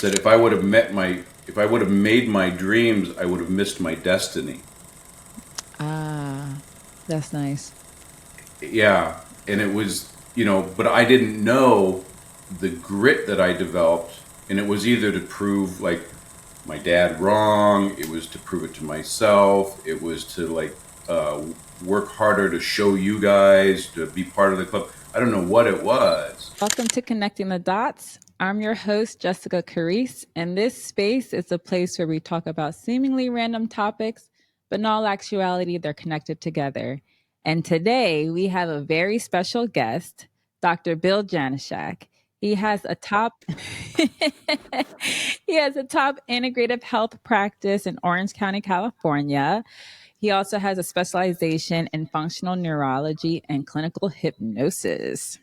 said if I would have made my dreams, I would have missed my destiny. Ah, that's nice. Yeah, and it was, but I didn't know the grit that I developed, and it was either to prove like my dad wrong, it was to prove it to myself, it was to uh, work harder to show you guys to be part of the club. I don't know what it was. Welcome to Connecting the Dots. I'm your host, Jessica Caresse, and this space is a place where we talk about seemingly random topics, but in all actuality, they're connected together. And today we have a very special guest, Dr. Bill Janeshak. He has a top he has a top integrative health practice in Orange County, California. He also has a specialization in functional neurology and clinical hypnosis.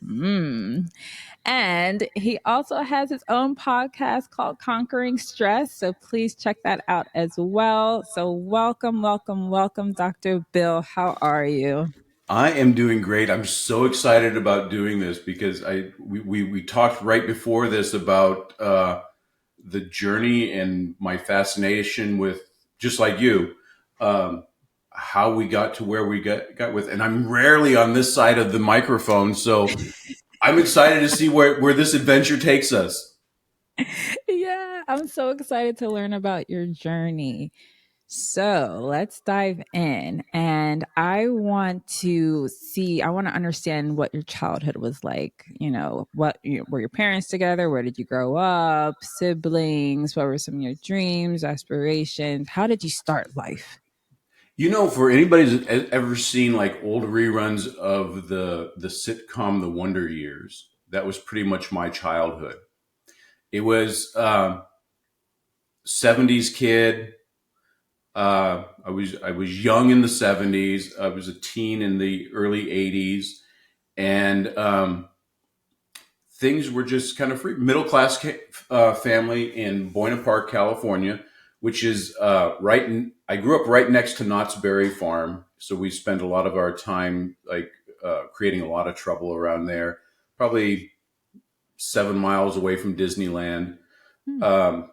And he also has his own podcast called Conquering Stress. So please check that out as well. So welcome, welcome, welcome, Dr. Bill. How are you? I am doing great. I'm so excited about doing this because we talked right before this about the journey and my fascination with, just like you, um, how we got to where we got with. And I'm rarely on this side of the microphone, so I'm excited to see where this adventure takes us. Yeah, I'm so excited to learn about your journey. So let's dive in. And I want to understand what your childhood was like. Were your parents together? Where did you grow up? Siblings? What were some of your dreams, aspirations? How did you start life? For anybody who's ever seen like old reruns of the sitcom The Wonder Years, that was pretty much my childhood. It was 70s kid. I was young in the 70s. I was a teen in the early 80s, and things were just kind of free. Middle class family in Buena Park, California, which is right. I grew up right next to Knott's Berry Farm, so we spent a lot of our time creating a lot of trouble around there. Probably 7 miles away from Disneyland. Hmm. Um,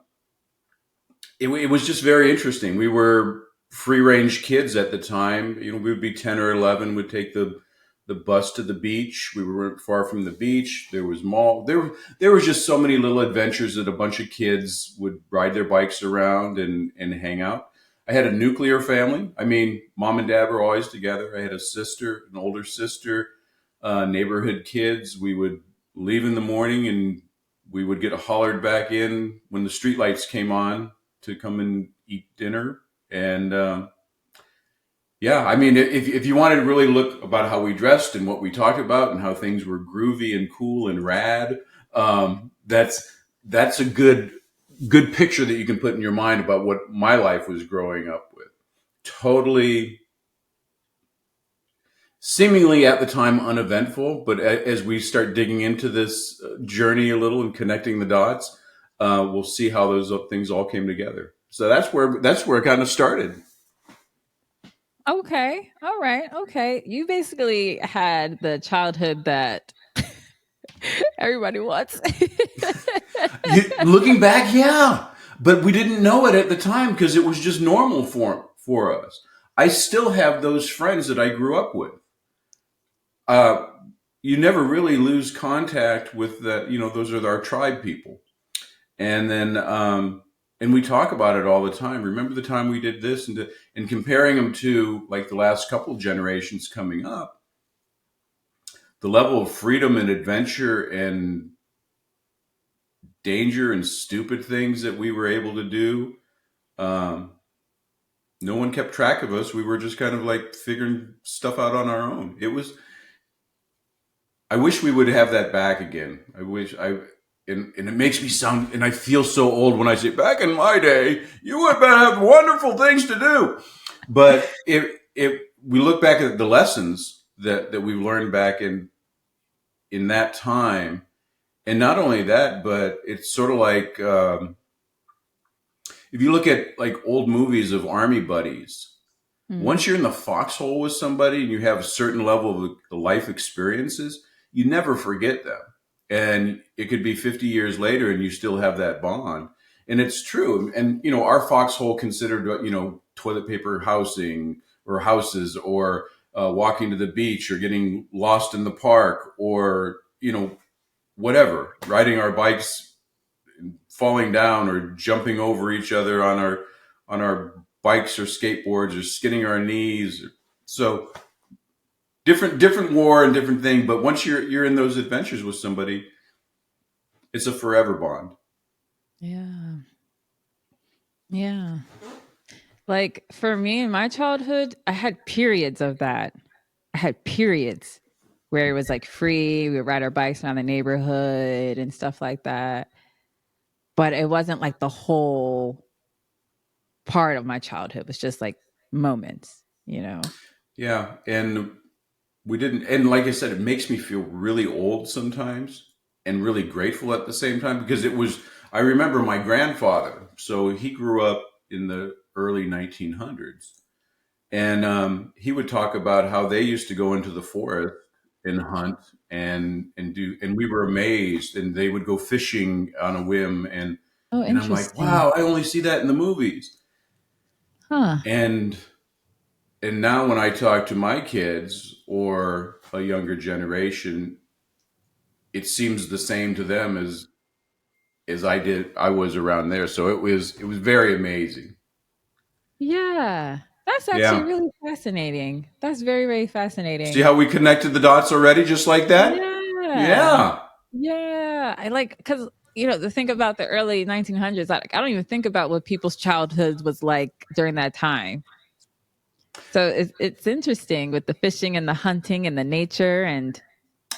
it was just very interesting. We were free range kids at the time. We would be 10 or 11, would take the bus to the beach. We weren't far from the beach. There was mall. There was just so many little adventures that a bunch of kids would ride their bikes around and hang out. I had a nuclear family. I mean, mom and dad were always together. I had a sister, an older sister, neighborhood kids. We would leave in the morning and we would get hollered back in when the streetlights came on to come and eat dinner. And yeah, I mean, if you wanted to really look about how we dressed and what we talked about and how things were groovy and cool and rad, that's a good picture that you can put in your mind about what my life was growing up with. Totally, seemingly at the time uneventful, but as we start digging into this journey a little and connecting the dots, we'll see how those things all came together. So that's where it kind of started. Okay. All right. Okay. You basically had the childhood that everybody wants. Looking back, yeah, but we didn't know it at the time because it was just normal for us. I still have those friends that I grew up with. Uh, you never really lose contact with that. Those are our tribe people, and then and we talk about it all the time. Remember the time we did this, and comparing them to like the last couple generations coming up, the level of freedom and adventure and danger and stupid things that we were able to do. Um, no one kept track of us. We were just kind of like figuring stuff out on our own. I wish we would have that back again. And it makes me sound, and I feel so old when I say, back in my day, you would have wonderful things to do. But if we look back at the lessons that we learned back in that time, and not only that, but it's sort of like, if you look at like old movies of army buddies, Hmm. once you're in the foxhole with somebody and you have a certain level of life experiences, you never forget them. and it could be 50 years later and you still have that bond. And it's true. And, our foxhole considered, toilet paper housing or houses, or walking to the beach, or getting lost in the park, or, whatever, riding our bikes, falling down or jumping over each other on our bikes or skateboards, or skinning our knees. So different war and different thing. But once you're in those adventures with somebody, it's a forever bond. Yeah. Yeah. Like for me in my childhood, I had periods of that. I had periods where it was like free. We would ride our bikes around the neighborhood and stuff like that. But it wasn't like the whole part of my childhood. It was just like moments, you know? Yeah, and we didn't. And like I said, it makes me feel really old sometimes, and really grateful at the same time, because it was. I remember my grandfather. So he grew up in the early 1900s, and he would talk about how they used to go into the forest and hunt, and do. And we were amazed, and they would go fishing on a whim, Oh, and I'm like, interesting. wow, I only see that in the movies. Huh. And now when I talk to my kids or a younger generation, it seems the same to them as I was around there. So it was very amazing. Yeah. That's actually Yeah. really fascinating. That's very, very See fascinating. how we connected the dots already, just like that? Yeah. Yeah. Yeah. I like, because, the thing about the early 1900s, I don't even think about what people's childhoods was like during that time. So it's interesting with the fishing and the hunting and the nature and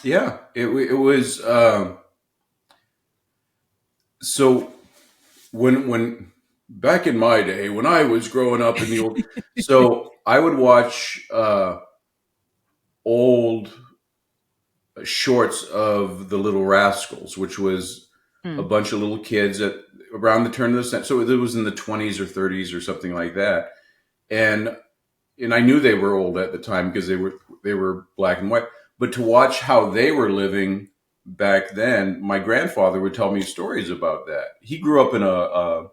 Yeah. It was so when back in my day, when I was growing up in the old, so I would watch old shorts of the Little Rascals, which was a mm, bunch of little kids at around the turn of the century. So it was in the 20s or 30s or something like that. And I knew they were old at the time because they were black and white. But to watch how they were living back then, my grandfather would tell me stories about that. He grew up in a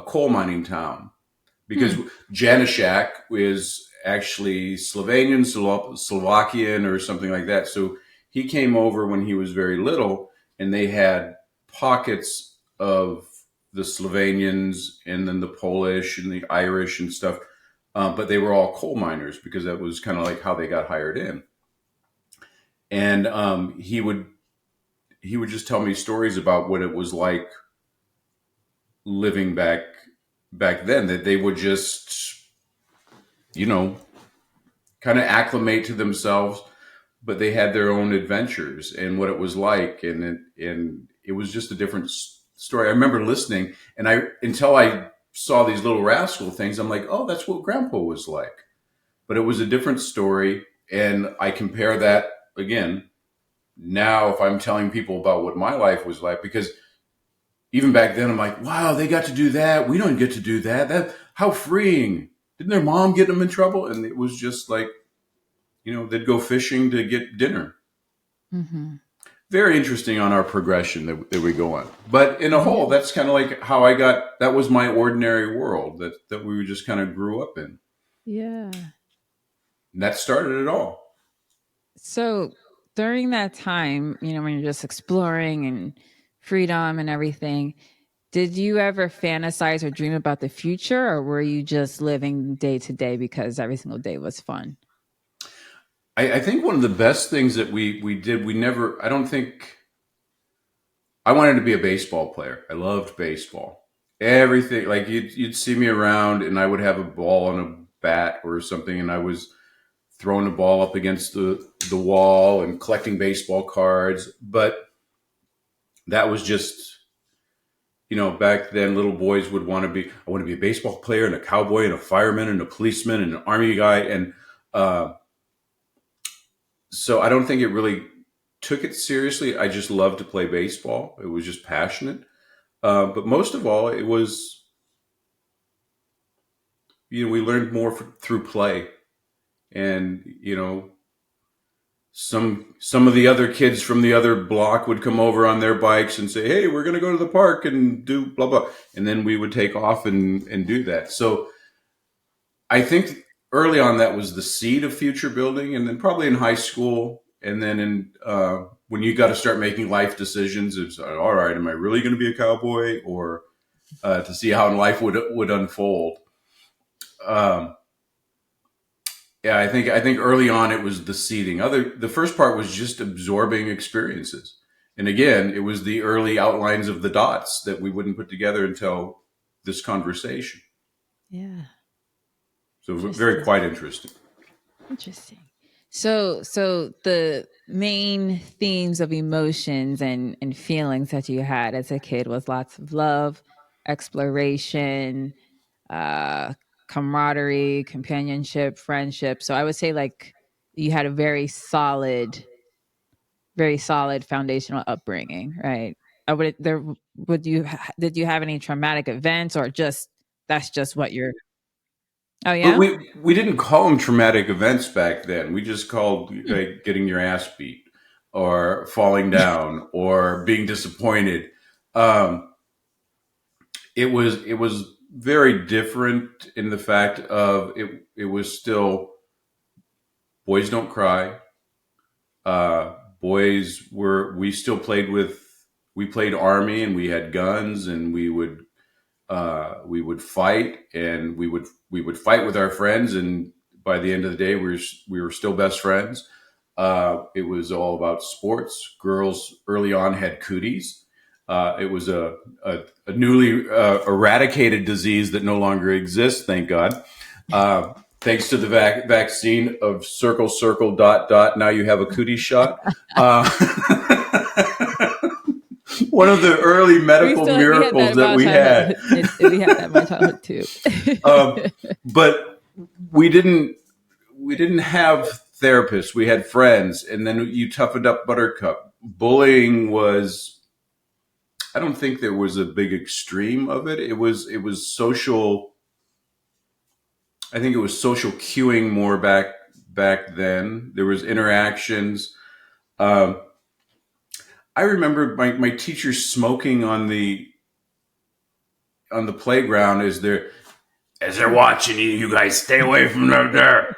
coal mining town, because hmm, Janeshak is actually Slovenian, Slovakian, or something like that. So he came over when he was very little, and they had pockets of the Slovenians, and then the Polish and the Irish and stuff. But they were all coal miners, because that was kind of like how they got hired in. And he would just tell me stories about what it was like living back then. That they would just, you know, kind of acclimate to themselves, but they had their own adventures and what it was like, and it was just a different story. I remember listening, and I until I saw these Little Rascal things, I'm like, oh, that's what Grandpa was like. But it was a different story, and I compare that again now if I'm telling people about what my life was like, because even back then I'm like, wow, they got to do that. We don't get to do that. That how freeing. Didn't their mom get them in trouble? And it was just like, they'd go fishing to get dinner. hmm, Very interesting on our progression that we go on. But in a whole, yeah, that's kind of like how that was my ordinary world that we just kind of grew up in. yeah. And that started it all. So during that time, when you're just exploring and freedom and everything, did you ever fantasize or dream about the future, or were you just living day to day because every single day was fun? I think one of the best things that we did, we never, I don't think, I wanted to be a baseball player. I loved baseball. Everything, like you'd see me around, and I would have a ball and a bat or something, and I was throwing the ball up against the wall and collecting baseball cards. But that was just, back then little boys would I want to be a baseball player and a cowboy and a fireman and a policeman and an army guy. And uh, so I don't think it really took it seriously. I just loved to play baseball. It was just passionate. But most of all, it was, we learned more through play. And, some of the other kids from the other block would come over on their bikes and say, "Hey, we're going to go to the park and do blah blah," and then we would take off and do that. So I think early on that was the seed of future building, and then probably in high school, and then in when you got to start making life decisions, it's all right. Am I really going to be a cowboy, or to see how life would unfold? Um, yeah, I think early on it was the seeding. The first part was just absorbing experiences, and again, it was the early outlines of the dots that we wouldn't put together until this conversation. Yeah. So very quite interesting. Interesting. So the main themes of emotions and feelings that you had as a kid was lots of love, exploration, uh, camaraderie, companionship, friendship. So I would say like you had a very solid foundational upbringing, right? I would there would you did you have any traumatic events or just that's just what you're. Oh But yeah. we didn't call them traumatic events back then. We just called like getting your ass beat, or falling down, or being disappointed. Um, it was very different in the fact of it was still boys don't cry. Boys were we still played with we played army, and we had guns, and we would fight, and we would fight with our friends, and by the end of the day we were still best friends. It was all about sports. Girls early on had cooties. It was a newly eradicated disease that no longer exists, thank God. Thanks to the vaccine of circle, circle, dot, dot. Now you have a cootie shot. Uh, one of the early medical We had that miracles in that my we had. childhood. We had that in my childhood too. But we didn't have therapists. We had friends, and then you toughened up buttercup. Bullying was, I don't think there was a big extreme of it. It was social. I think it was social cueing more back then. There was interactions. Um, I remember my teachers smoking on the playground as they're watching you. You guys stay away from there.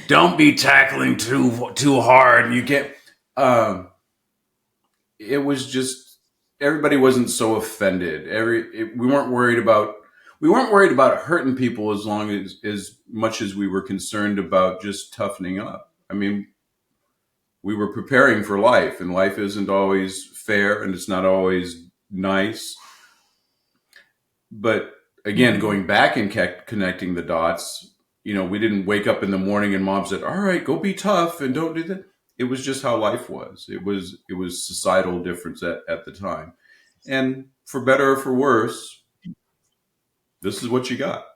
Don't be tackling too hard. You get. It was just everybody wasn't so offended. We weren't worried about hurting people as much as we were concerned about just toughening up. I mean, we were preparing for life, and life isn't always fair, and it's not always nice. But again, Mhm. going back and connecting the dots, we didn't wake up in the morning and mom said, "All right, go be tough and don't do that." It was just how life was. It was societal difference at the time, and for better or for worse, this is what you got.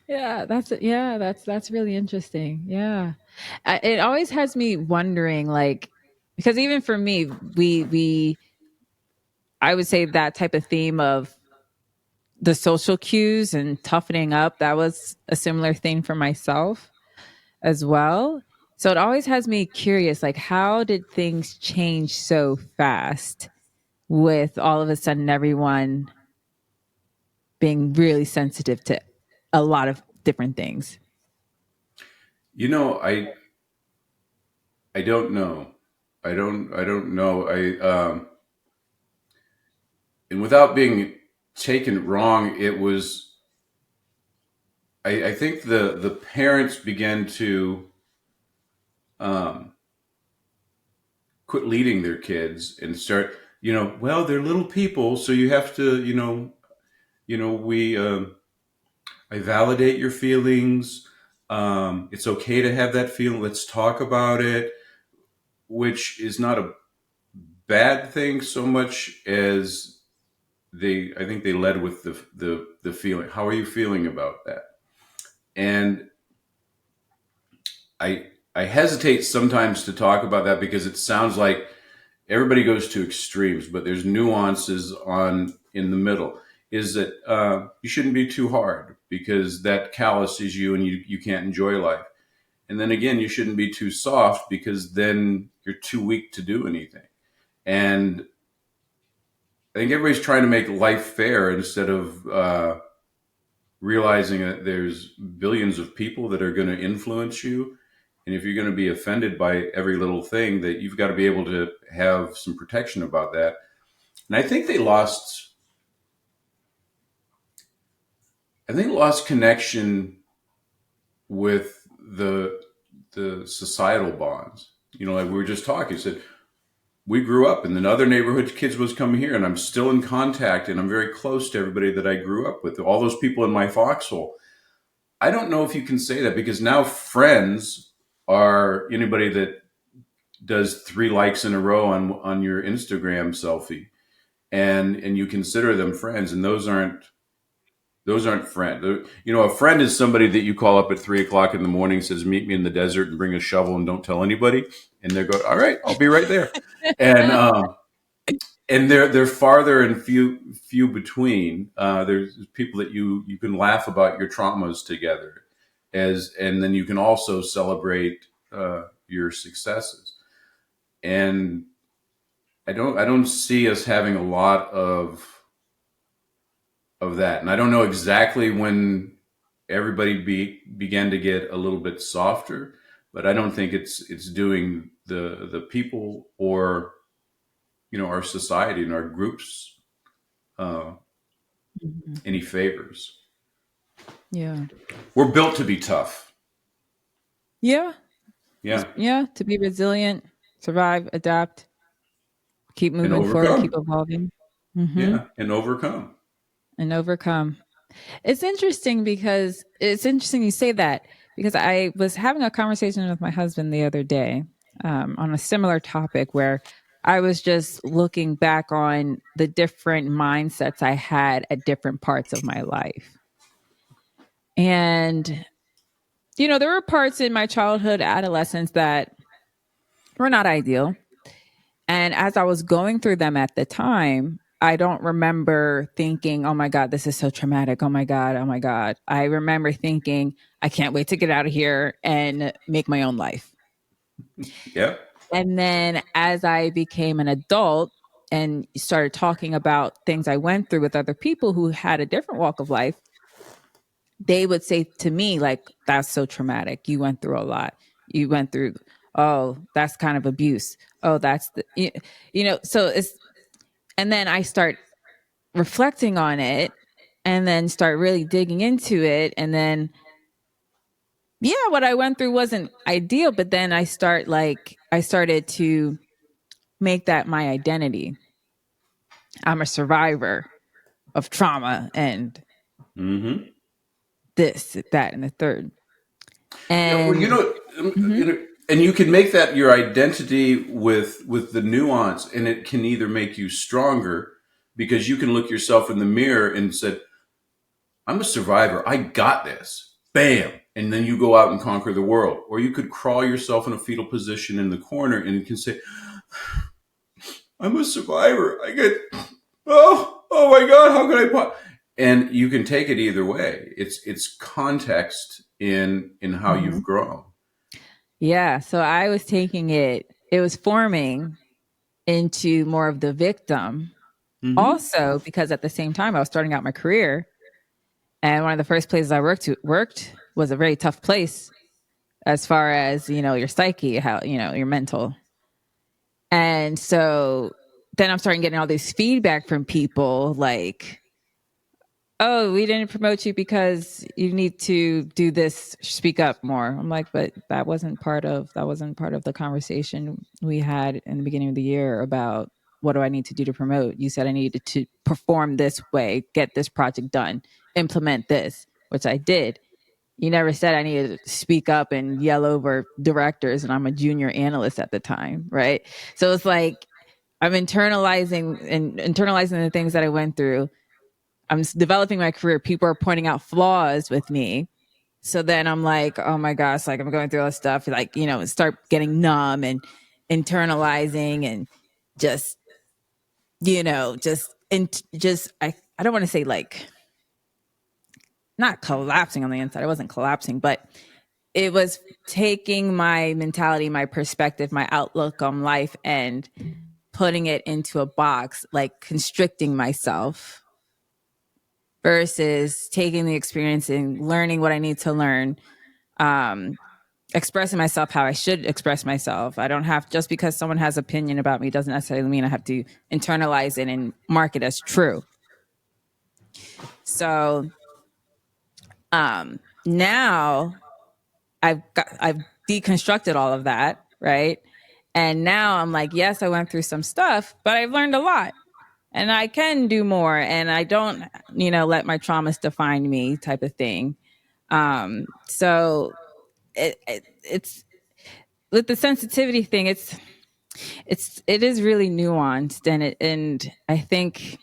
That's really interesting. Yeah. It always has me wondering like because even for me we I would say that type of theme of the social cues and toughening up, that was a similar thing for myself as well. So it always has me curious like how did things change so fast with all of a sudden everyone being really sensitive to a lot of different things. I don't know. I don't know. And without being taken wrong, it was. I think the parents began to um, quit leading their kids and start. Well, they're little people, so you have to. We. I validate your feelings. It's okay to have that feeling. Let's talk about it, which is not a bad thing so much as I think they led with the feeling. How are you feeling about that? And I hesitate sometimes to talk about that because it sounds like everybody goes to extremes, but there's nuances on in the middle. is that you shouldn't be too hard because that calluses you and you can't enjoy life. And then again, you shouldn't be too soft because then you're too weak to do anything. And I think everybody's trying to make life fair instead of realizing that there's billions of people that are going to influence you. And if you're going to be offended by every little thing, that you've got to be able to have some protection about that. And I think lost connection with the societal bonds. Like we were just talking, said we grew up and then other neighborhood kids was coming here and I'm still in contact and I'm very close to everybody that I grew up with. All those people in my foxhole. I don't know if you can say that because now friends are anybody that does 3 likes in a row on your Instagram selfie and you consider them friends, and those aren't friends. A friend is somebody that you call up at 3 o'clock in the morning, says, meet me in the desert and bring a shovel and don't tell anybody. And they go, all right, I'll be right there. And they're farther and few between. There's people that you can laugh about your traumas together, and then you can also celebrate your successes. And I don't see us having a lot of that. And I don't know exactly when everybody began to get a little bit softer, but I don't think it's doing the people or our society and our groups any favors. Yeah. We're built to be tough. Yeah. Yeah. Yeah. To be resilient, survive, adapt, keep And moving forward, keep overcome. evolving. Mm-hmm. Yeah. And overcome. And overcome. It's interesting you say that, because I was having a conversation with my husband the other day on a similar topic where I was just looking back on the different mindsets I had at different parts of my life. And, there were parts in my childhood, adolescence that were not ideal. And as I was going through them at the time, I don't remember thinking, oh my God, this is so traumatic. Oh my God. Oh my God. I remember thinking, I can't wait to get out of here and make my own life. Yeah. And then as I became an adult and started talking about things I went through with other people who had a different walk of life, they would say to me, like, that's so traumatic. You went through a lot. You went through, oh, that's kind of abuse. Oh, that's so it's, and then I start reflecting on it and then start really digging into it. And then, yeah, what I went through wasn't ideal, but then I started to make that my identity. I'm a survivor of trauma and Mm-hmm. this, that, and the third. Yeah. Well, And mhm. and you can make that your identity with the nuance, and it can either make you stronger because you can look yourself in the mirror and say, I'm a survivor. I got this. Bam. And then you go out and conquer the world. Or you could crawl yourself in a fetal position in the corner and you can say, I'm a survivor. Oh my God, how could I? And you can take it either way. It's context in how you've grown. Yeah. So I was taking it was forming into more of the victim. Mm-hmm. Also, because at the same time I was starting out my career, and one of the first places I worked was a very tough place as far as, your psyche, how, your mental. And so then I'm starting getting all this feedback from people like, oh, we didn't promote you because you need to do this, speak up more. I'm like, but that wasn't part of the conversation we had in the beginning of the year about what do I need to do to promote. You said I needed to perform this way, get this project done, implement this, which I did. You never said I needed to speak up and yell over directors, and I'm a junior analyst at the time, right? So it's like I'm internalizing the things that I went through. I'm developing my career. People are pointing out flaws with me. So then I'm like, oh my gosh, like I'm going through all this stuff, like, start getting numb and internalizing and just, just I don't want to say like not collapsing on the inside. I wasn't collapsing, but it was taking my mentality, my perspective, my outlook on life and putting it into a box, like constricting myself versus taking the experience and learning what I need to learn, expressing myself how I should express myself. I don't have, just because someone has opinion about me doesn't necessarily mean I have to internalize it and mark it as true. So now I've deconstructed all of that, right? And now I'm like, yes, I went through some stuff, but I've learned a lot and I can do more, and I don't, let my traumas define me, type of thing. So it's with the sensitivity thing, it is really nuanced, and I think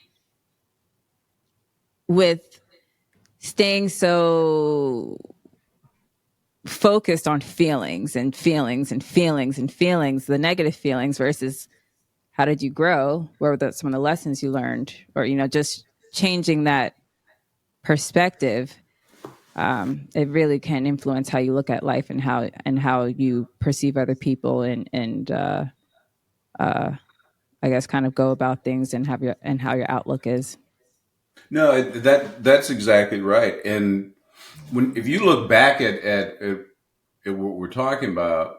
with staying so focused on feelings and feelings and feelings and feelings, the negative feelings versus how did you grow? What were some of the lessons you learned? Or, just changing that perspective, it really can influence how you look at life and how you perceive other people and I guess kind of go about things and how your outlook is. No, that's exactly right. And if you look back at what we're talking about,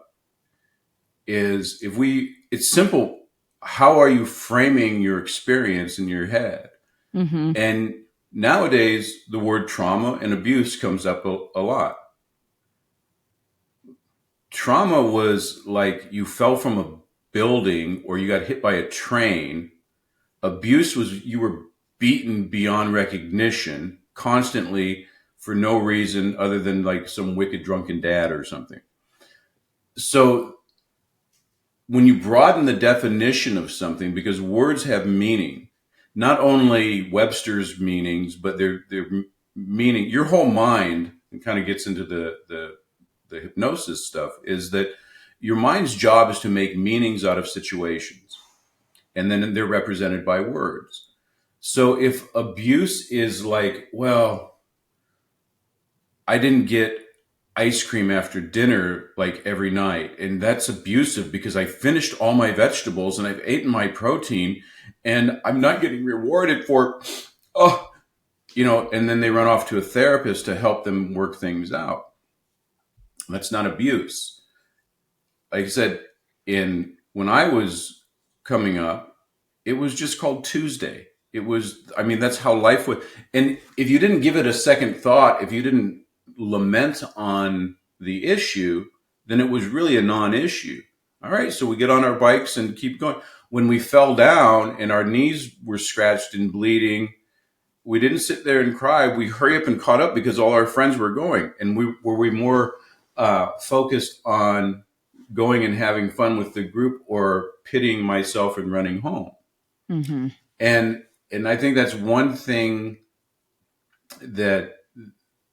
is if we it's simple. How are you framing your experience in your head? Mm-hmm. And nowadays, the word trauma and abuse comes up a lot. Trauma was like you fell from a building or you got hit by a train. Abuse was you were beaten beyond recognition constantly for no reason other than like some wicked drunken dad or something. So when you broaden the definition of something, because words have meaning, not only Webster's meanings, but their meaning, your whole mind, and kind of gets into the hypnosis stuff, is that your mind's job is to make meanings out of situations, and then they're represented by words. So if abuse is like, well, I didn't get ice cream after dinner like every night, and that's abusive because I finished all my vegetables and I've eaten my protein and I'm not getting rewarded for, oh, and then they run off to a therapist to help them work things out. That's not abuse. Like I said, in when I was coming up, it was just called Tuesday. It was, I mean, that's how life was. And if you didn't give it a second thought, if you didn't lament on the issue, then it was really a non-issue. All right, so we get on our bikes and keep going. When we fell down and our knees were scratched and bleeding, we didn't sit there and cry. We hurry up and caught up because all our friends were going. And we more focused on going and having fun with the group or pitying myself and running home. Mm-hmm. And I think that's one thing that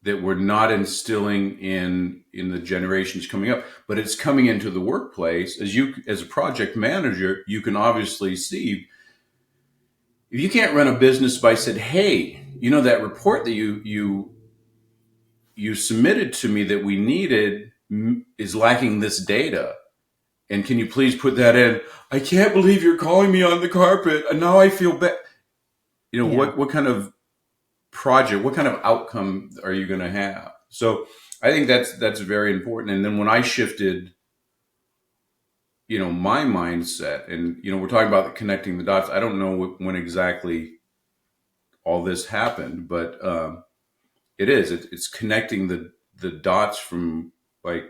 we're not instilling in the generations coming up, but it's coming into the workplace. As a project manager, you can obviously see if you can't run a business by said, hey, that report that you submitted to me that we needed is lacking this data. And can you please put that in? I can't believe you're calling me on the carpet, and now I feel bad. Yeah. What kind of project, what kind of outcome are you going to have? So I think that's very important. And then when I shifted, my mindset, and we're talking about connecting the dots. I don't know when exactly all this happened, but it's connecting the dots from like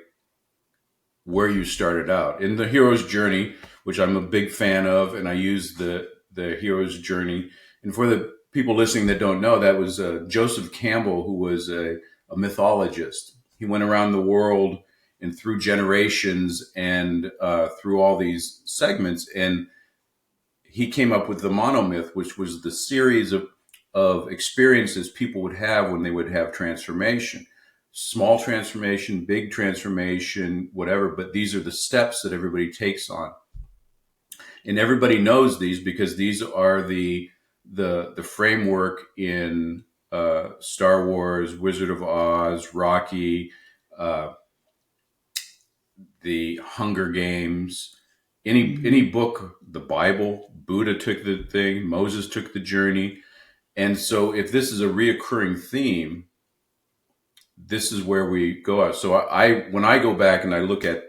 where you started out in the hero's journey, which I'm a big fan of, and I use the hero's journey. And for the people listening that don't know, that was Joseph Campbell, who was a mythologist. He went around the world and through generations and through all these segments, and he came up with the monomyth, which was the series of experiences people would have when they would have transformation. Small transformation, big transformation, whatever, but these are the steps that everybody takes on. And everybody knows these because these are the the framework in Star Wars, Wizard of Oz, Rocky, uh, the Hunger Games, any book, the Bible, Buddha took the thing, Moses took the journey. And so if this is a reoccurring theme, this is where we go out. So I when I go back and I look at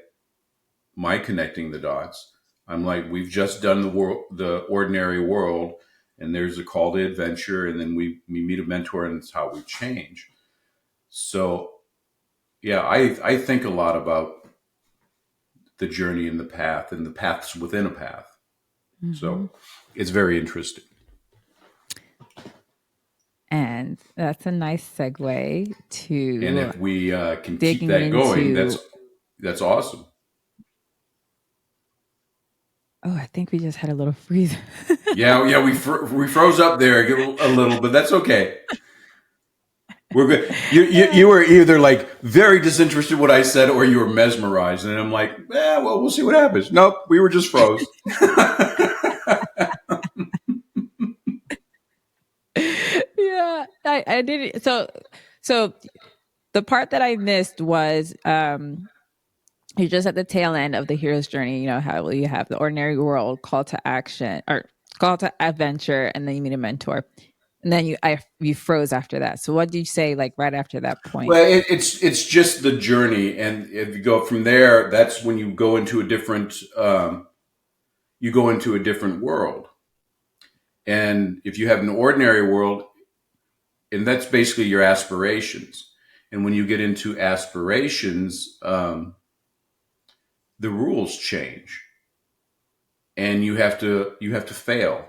my connecting the dots, I'm like, we've just done the ordinary world, and there's a call to adventure, and then we meet a mentor, and it's how we change. So yeah, I think a lot about the journey and the paths within a path. So it's very interesting. And that's a nice segue to And if we can keep digging that going, into. that's awesome. Oh, I think we just had a little freeze. Yeah, we froze up there a little, but that's okay. We're good. You were either like very disinterested in what I said, or you were mesmerized, and I'm like, well, we'll see what happens. Nope, we were just froze. Yeah, I did it. So the part that I missed was you're just at the tail end of the hero's journey. You know how you have the ordinary world, call to action or call to adventure, and then you meet a mentor, and then you froze after that. So what did you say like right after that point? Well, it's just the journey, and if you go from there, that's when you go into a different world. And if you have an ordinary world, and that's basically your aspirations. And when you get into aspirations, the rules change, and you have to fail,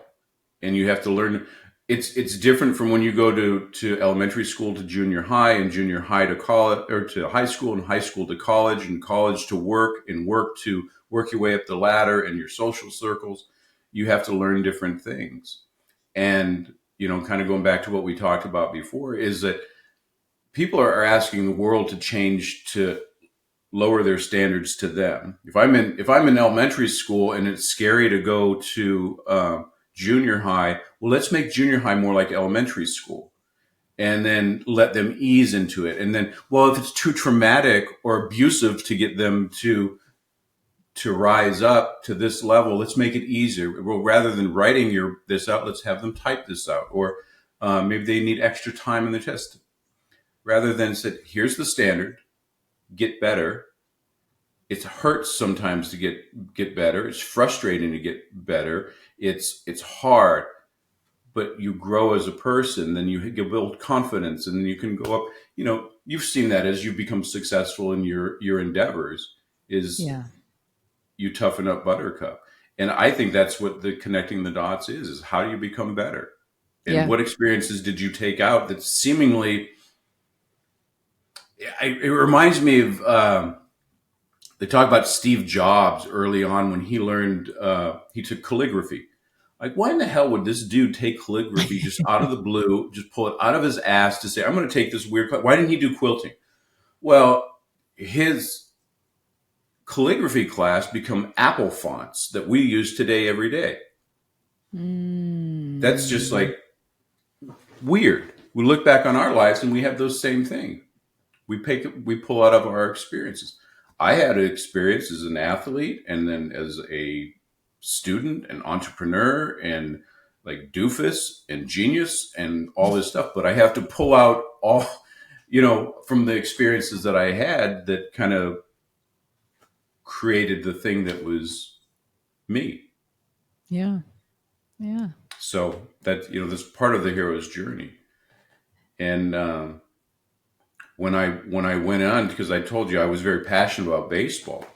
and you have to learn. It's different from when you go to elementary school to junior high, and junior high to college, or to high school, and high school to college, and college to work, and work to work your way up the ladder and your social circles. You have to learn different things. And, kind of going back to what we talked about before, is that people are asking the world to change, to lower their standards to them. If I'm in elementary school and it's scary to go to junior high, well, let's make junior high more like elementary school, and then let them ease into it. And then, well, if it's too traumatic or abusive to get them to rise up to this level, let's make it easier. Well, rather than writing this out, let's have them type this out. Or maybe they need extra time in the test. Rather than say, here's the standard, get better. It hurts sometimes to get better. It's frustrating to get better. It's hard, but you grow as a person. Then you build confidence, and then you can go up. You've seen that as you become successful in your endeavors. Yeah. You toughen up Buttercup. And I think that's what the connecting the dots is how do you become better? And what experiences did you take out that seemingly, it reminds me of, they talk about Steve Jobs early on when he learned, he took calligraphy. Like, why in the hell would this dude take calligraphy just out of the blue, just pull it out of his ass to say, I'm going to take this weird, why didn't he do quilting? Well, his calligraphy class become Apple fonts that we use today every day. That's just like weird. We look back on our lives and we have those same things. We pull out of our experiences. I had an experience as an athlete, and then as a student and entrepreneur, and like doofus and genius and all this stuff. But I have to pull out all, from the experiences that I had that kind of created the thing that was me. Yeah. So that, that's part of the hero's journey. And when I went on, because I told you I was very passionate about baseball,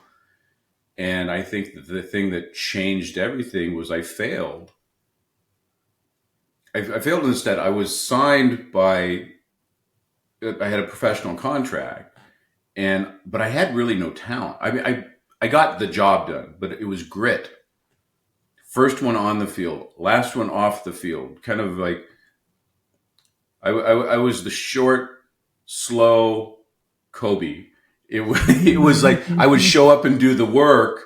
and I think that the thing that changed everything was I failed. I failed instead. I was signed I had a professional contract, but I had really no talent. I mean, I got the job done, but it was grit. First one on the field, last one off the field. Kind of like I was the short, slow Kobe. It was like I would show up and do the work,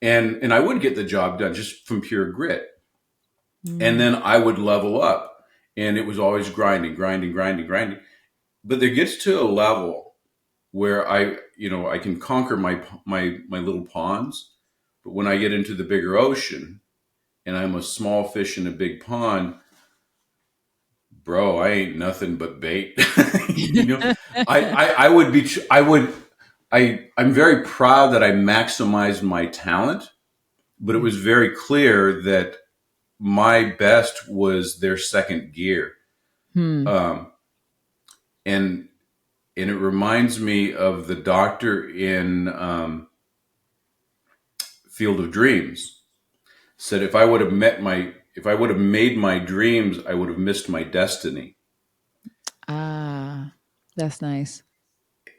and I would get the job done just from pure grit. And Mm. then I would level up, and it was always grinding, grinding, grinding, grinding. But there gets to a level where I can conquer my little ponds. But when I get into the bigger ocean and I'm a small fish in a big pond, bro, I ain't nothing but bait. you know, I would be, I'm very proud that I maximized my talent, but it was very clear that my best was their second gear. Hmm. Um, and, and it reminds me of the doctor in Field of Dreams said, if I would have made my dreams, I would have missed my destiny. Ah, that's nice.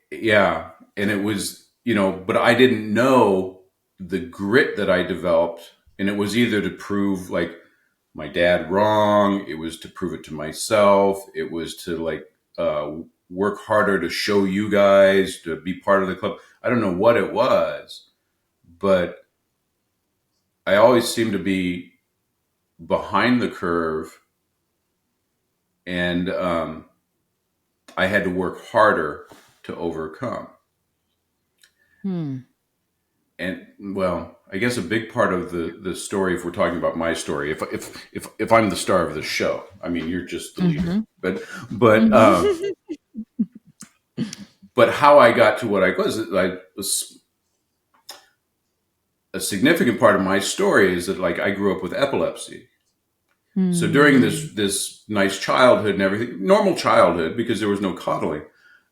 Yeah. And it was, but I didn't know the grit that I developed. And it was either to prove like my dad wrong, it was to prove it to myself, it was to like work harder to show you guys, to be part of the club. I don't know what it was, but I always seemed to be behind the curve, and I had to work harder to overcome. Hmm. And well, I guess a big part of the story, if we're talking about my story, if I'm the star of the show, I mean you're just the leader, Mm-hmm. but Mm-hmm. but how I got to what I was a significant part of my story is that like I grew up with epilepsy. So during Hmm. this nice childhood and everything, normal childhood because there was no coddling,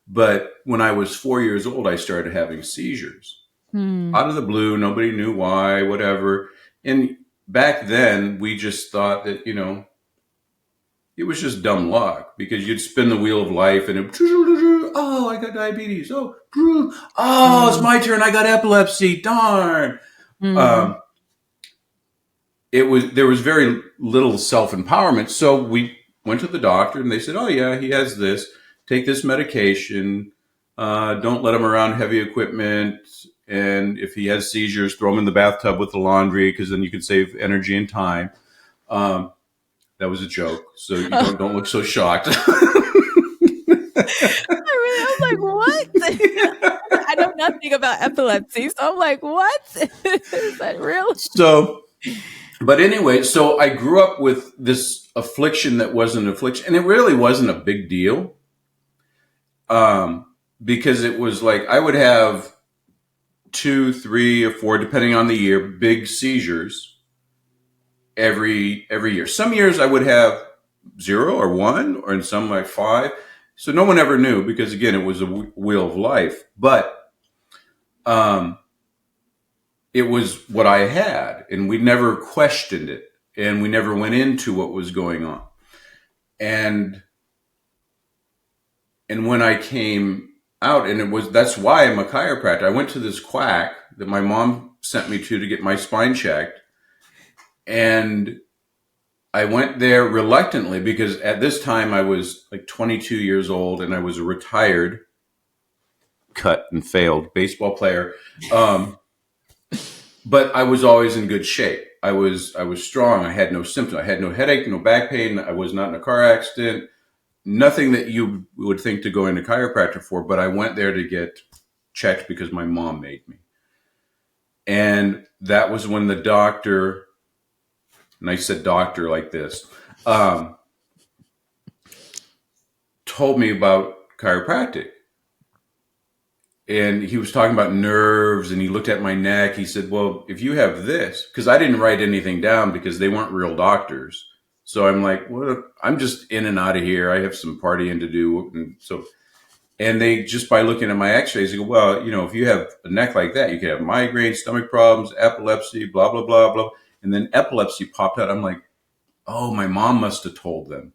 but when I was 4 years old, I started having seizures Hmm. out of the blue. Nobody knew why, whatever. And back then, we just thought that it was just dumb luck because you'd spin the wheel of life and oh, I got diabetes. Oh, it's Hmm. my turn. I got epilepsy. Darn. Hmm. Um, there was very little self empowerment. So we went to the doctor and they said, "Oh yeah, he has this. Take this medication. Don't let him around heavy equipment. And if he has seizures, throw him in the bathtub with the laundry because then you can save energy and time." Um, that was a joke, so you don't look so shocked. I was like, what? I know nothing about epilepsy, so I'm like, what? Is that real? so, but anyway, so I grew up with this affliction that wasn't an affliction, and it really wasn't a big deal. Because it was like I would have two, three, or four, depending on the year, big seizures every year. Some years I would have zero or one, or in some like five. So no one ever knew because again, it was a wheel of life. But um, it was what I had, and we never questioned it, and we never went into what was going on. And when I came out, and that's why I'm a chiropractor. I went to this quack that my mom sent me to get my spine checked, and I went there reluctantly because at this time I was like 22 years old and I was a retired, cut and failed baseball player. Um, but I was always in good shape. I was strong. I had no symptoms. I had no headache, no back pain. I was not in a car accident. Nothing that you would think to go into chiropractor for. But I went there to get checked because my mom made me. And that was when the doctor, and I said doctor like this, um, told me about chiropractic. And he was talking about nerves, and he looked at my neck. He said, "Well, if you have this," because I didn't write anything down because they weren't real doctors. So I'm like, "Well, I'm just in and out of here. I have some partying to do." And they just by looking at my X-rays, they go, "Well, if you have a neck like that, you could have migraines, stomach problems, epilepsy, blah blah blah blah." And then epilepsy popped out. I'm like, "Oh, my mom must have told them."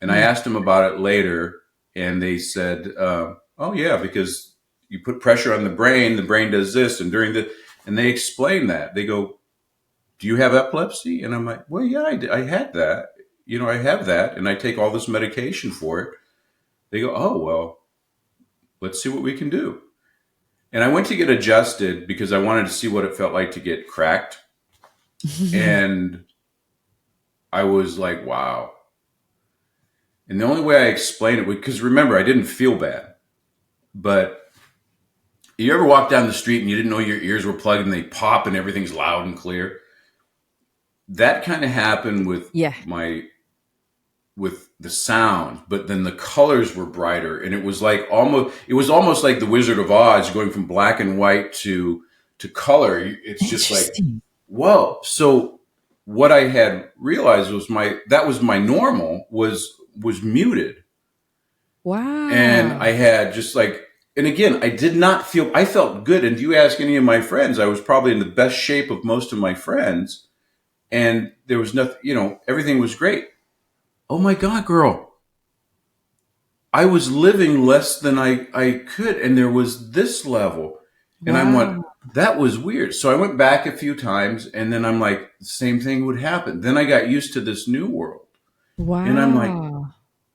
And I Hmm. asked them about it later, and they said, "Oh yeah, because you put pressure on the brain does this, and during the," and they explain that. They go, "Do you have epilepsy?" And I'm like, "Well, yeah, I had that. I have that, and I take all this medication for it." They go, "Oh well, let's see what we can do." And I went to get adjusted because I wanted to see what it felt like to get cracked, and I was like, wow. And the only way I explain it, because remember, I didn't feel bad, but you ever walk down the street and you didn't know your ears were plugged and they pop and everything's loud and clear? That kind of happened Yeah. with the sound, but then the colors were brighter, and it was almost like the Wizard of Oz going from black and white to color. It's just like, Interesting. whoa. So what I had realized was my normal was muted. And I Wow. had just like, and again, I felt good. And if you ask any of my friends, I was probably in the best shape of most of my friends. And there was nothing, everything was great. Oh my God, girl. I was living less than I could. And there was this level. And I'm like, Wow. that was weird. So I went back a few times and then I'm like, the same thing would happen. Then I got used to this new world. And I'm like, Wow.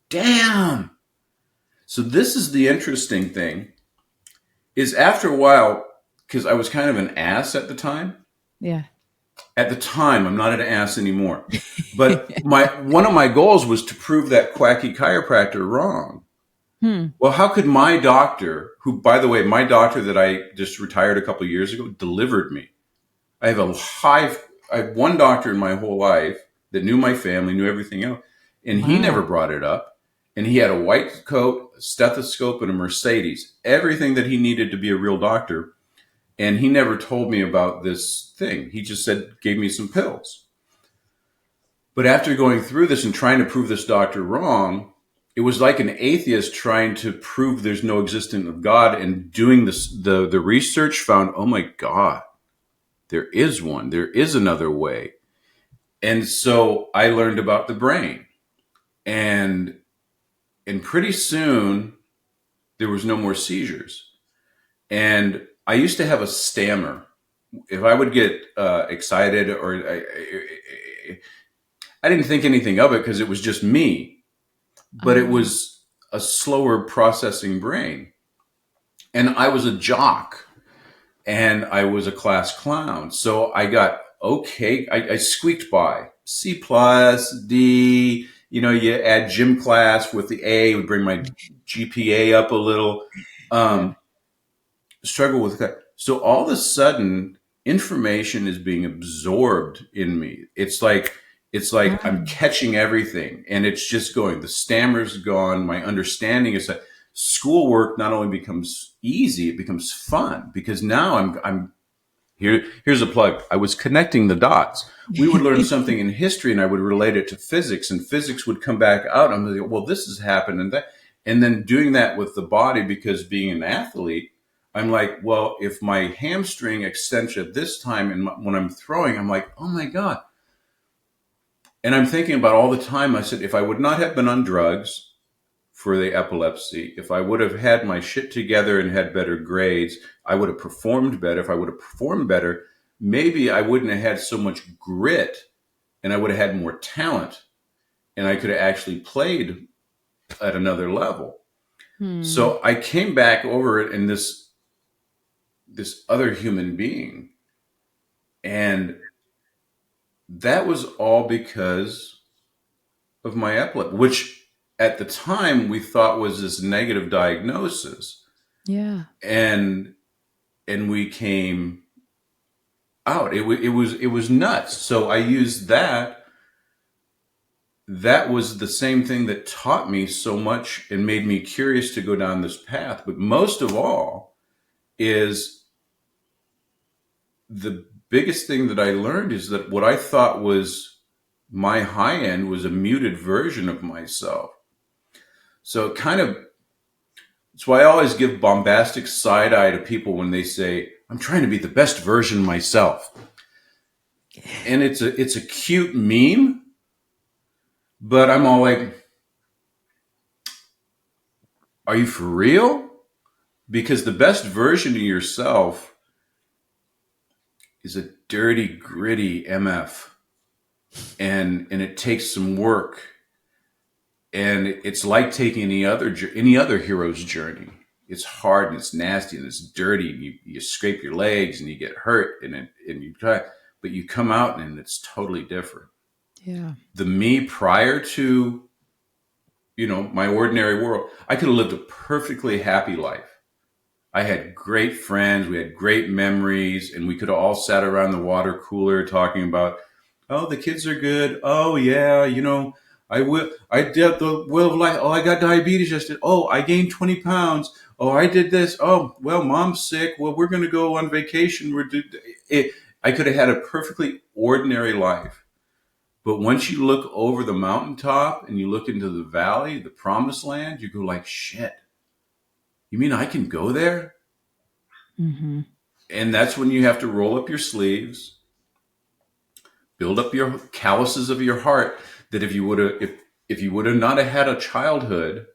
damn. So this is the interesting thing is after a while, because I was kind of an ass at the time. Yeah. At the time, I'm not an ass anymore. But one of my goals was to prove that quacky chiropractor wrong. Hmm. Well, how could my doctor, who, by the way, my doctor that I just retired a couple of years ago, delivered me. I have I have one doctor in my whole life that knew my family, knew everything else, and he never Wow. brought it up. And he had a white coat, a stethoscope, and a Mercedes, everything that he needed to be a real doctor. And he never told me about this thing. He just gave me some pills. But after going through this and trying to prove this doctor wrong, it was like an atheist trying to prove there's no existence of God, and doing this, the research found, oh my God, there is one. There is another way. And so I learned about the brain. And pretty soon there was no more seizures. And I used to have a stammer. If I would get excited, or I didn't think anything of it because it was just me, but it Oh. was a slower processing brain. And I was a jock and I was a class clown. So I got okay. I squeaked by C plus D. You add gym class with the A, would bring my GPA up a little. Yeah. Um, Struggle with that. So all of a sudden, information is being absorbed in me. It's like I'm Wow. catching everything, and it's just going. The stammer's gone. My understanding is that schoolwork not only becomes easy, it becomes fun because now I'm here. Here's a plug. I was connecting the dots. We would learn something in history, and I would relate it to physics, and physics would come back out. I'm like, well, this has happened, and that, and then doing that with the body because being an athlete, I'm like, well, if my hamstring extends at this time, and when I'm throwing, I'm like, oh my God. And I'm thinking about all the time. I said, if I would not have been on drugs for the epilepsy, if I would have had my shit together and had better grades, I would have performed better. If I would have performed better, maybe I wouldn't have had so much grit, and I would have had more talent, and I could have actually played at another level. Hmm. So I came back over it in this other human being, and that was all because of my epilepsy, which at the time we thought was this negative diagnosis, Yeah. and we came out. It was nuts. So I used that. That was the same thing that taught me so much and made me curious to go down this path. But most of all is the biggest thing that I learned is that what I thought was my high end was a muted version of myself. So kind of, that's why I always give bombastic side eye to people when they say, I'm trying to be the best version of myself. And it's a cute meme, but I'm all like, are you for real? Because the best version of yourself is a dirty, gritty MF. And it takes some work. And it's like taking any other hero's journey. It's hard and it's nasty and it's dirty, and you scrape your legs and you get hurt, and you try, but you come out and it's totally different. Yeah. The me prior to, my ordinary world, I could have lived a perfectly happy life. I had great friends, we had great memories, and we could have all sat around the water cooler talking about, oh, the kids are good. Oh yeah, I did the wheel of life. Oh, I got diabetes yesterday. Oh, I gained 20 pounds. Oh, I did this. Oh, well, mom's sick. Well, we're going to go on vacation. I could have had a perfectly ordinary life. But once you look over the mountaintop and you look into the valley, the promised land, you go like, shit, you mean I can go there? Mm-hmm. And that's when you have to roll up your sleeves, build up your calluses of your heart. That if you would have not have had a childhood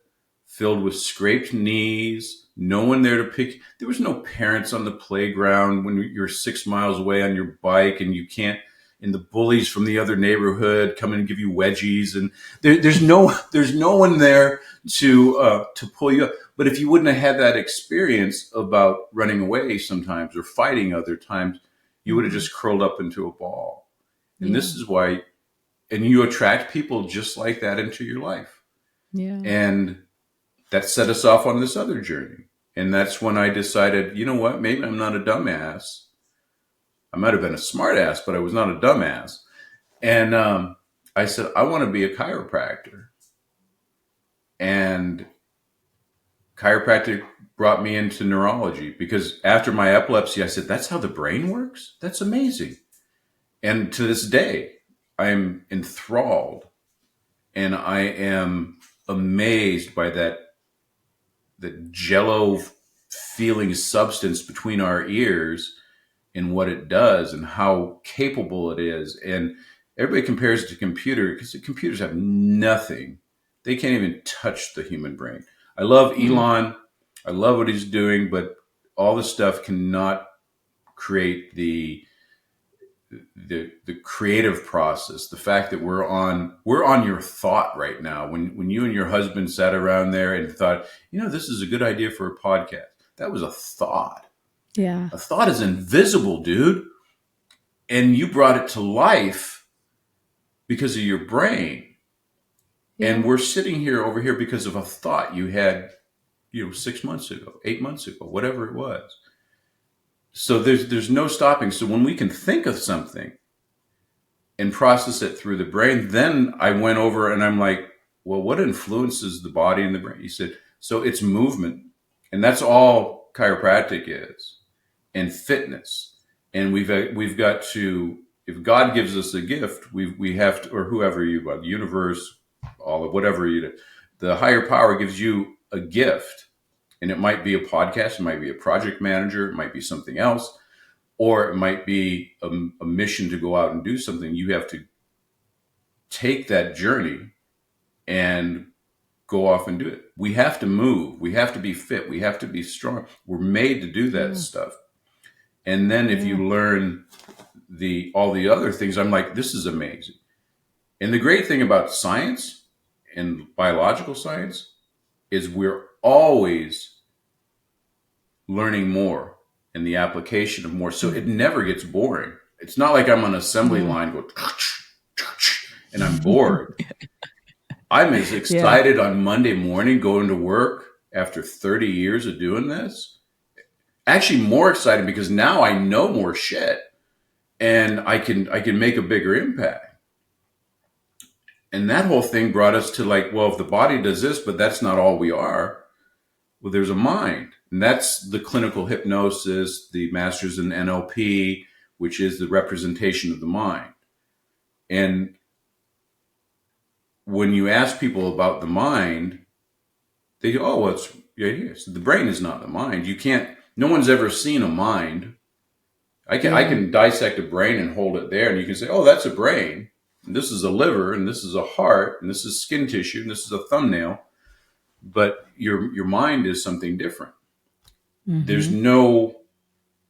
filled with scraped knees, no one there to pick. There was no parents on the playground when you're 6 miles away on your bike and you can't. And the bullies from the other neighborhood come in and give you wedgies, and there's no one there to pull you up. But if you wouldn't have had that experience about running away sometimes or fighting other times, you would have Mm-hmm. just curled up into a ball. And Yeah. this is why, and you attract people just like that into your life. Yeah. And that set us off on this other journey. And that's when I decided, you know what, maybe I'm not a dumbass. I might have been a smart ass, but I was not a dumbass. And I said, I want to be a chiropractor. And chiropractic brought me into neurology because after my epilepsy, I said, that's how the brain works? That's amazing. And to this day, I'm enthralled and I am amazed by that the jello feeling substance between our ears and what it does and how capable it is. And everybody compares it to computer because the computers have nothing. They can't even touch the human brain. I love Mm. Elon. I love what he's doing, but all this stuff cannot create the creative process. The fact that we're on your thought right now. When you and your husband sat around there and thought, this is a good idea for a podcast. That was a thought. Yeah. A thought is invisible, dude. And you brought it to life because of your brain. And Yeah. we're sitting here over here because of a thought you had, 6 months ago, 8 months ago, whatever it was. So there's no stopping. So when we can think of something and process it through the brain, then I went over and I'm like, well, what influences the body and the brain? He said, so it's movement. And that's all chiropractic is, and fitness. And we've got to, if God gives us a gift, we have to, or whoever the universe, all of whatever the higher power gives you a gift. And it might be a podcast, it might be a project manager, it might be something else, or it might be a mission to go out and do something. You have to take that journey and go off and do it. We have to move. We have to be fit. We have to be strong. We're made to do that Yeah. stuff. And then if Yeah. you learn all the other things, I'm like, this is amazing. And the great thing about science and biological science is we're always learning more and the application of more. So it never gets boring. It's not like I'm on an assembly Yeah. line going and I'm bored. I'm as Yeah. excited on Monday morning going to work after 30 years of doing this. Actually more excited because now I know more shit and I can make a bigger impact. And that whole thing brought us to like, well, if the body does this, but that's not all we are. Well, there's a mind. And that's the clinical hypnosis, the masters in NLP, which is the representation of the mind. And when you ask people about the mind, they go, oh, well, it's right here. So the brain is not the mind. You can't, no one's ever seen a mind. I Yeah. can dissect a brain and hold it there and you can say, oh, that's a brain. And this is a liver and this is a heart and this is skin tissue and this is a thumbnail. But your mind is something different. There's Mm-hmm. no,